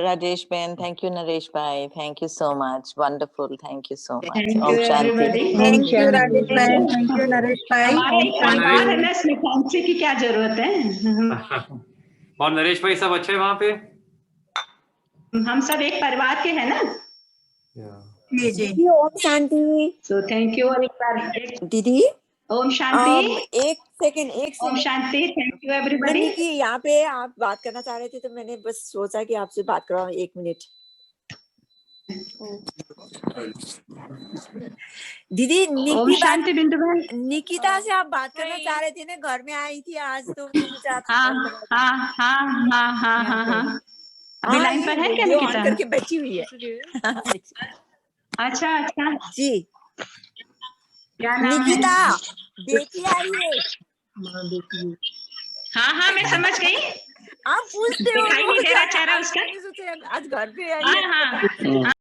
Rajesh Ben. Thank you, Naresh Bhai. Thank you so much. Wonderful. Thank you so much. Thank Om you everybody. Shanti. Thank you Rajesh भाई, थैंक यू नरेश भाई। हमारा एक परिवार है ना, इसमें थैंक्स की क्या जरूरत है। और नरेश भाई सब अच्छे वहाँ पे? हम सब एक परिवार के हैं ना। जी जी। ओम शांति। So thank you. और एक बार दीदी ओम शांति। एक सेकंड ओम शांति। Thank you everybody. कि यहाँ पे आप बात करना चाह रहे थे तो मैंने बस सोचा कि आपसे बात कराऊं 1 मिनट। दीदी ओम शांति बिंदु भाई। निकिता से आप बात करना चाह रहे थे ना, घर में आई थी आज तो मुझे आपसे हाँ। अभी लाइन पर है क्या निकिता? करके बैठी हुई है। अच्छा जी। क्या नाम है? निकिता बेटी आई है। हाँ मैं समझ गई। आप पूछते हो दिखाई नहीं दे रहा चेहरा उसका। आज घर पे आई है। हाँ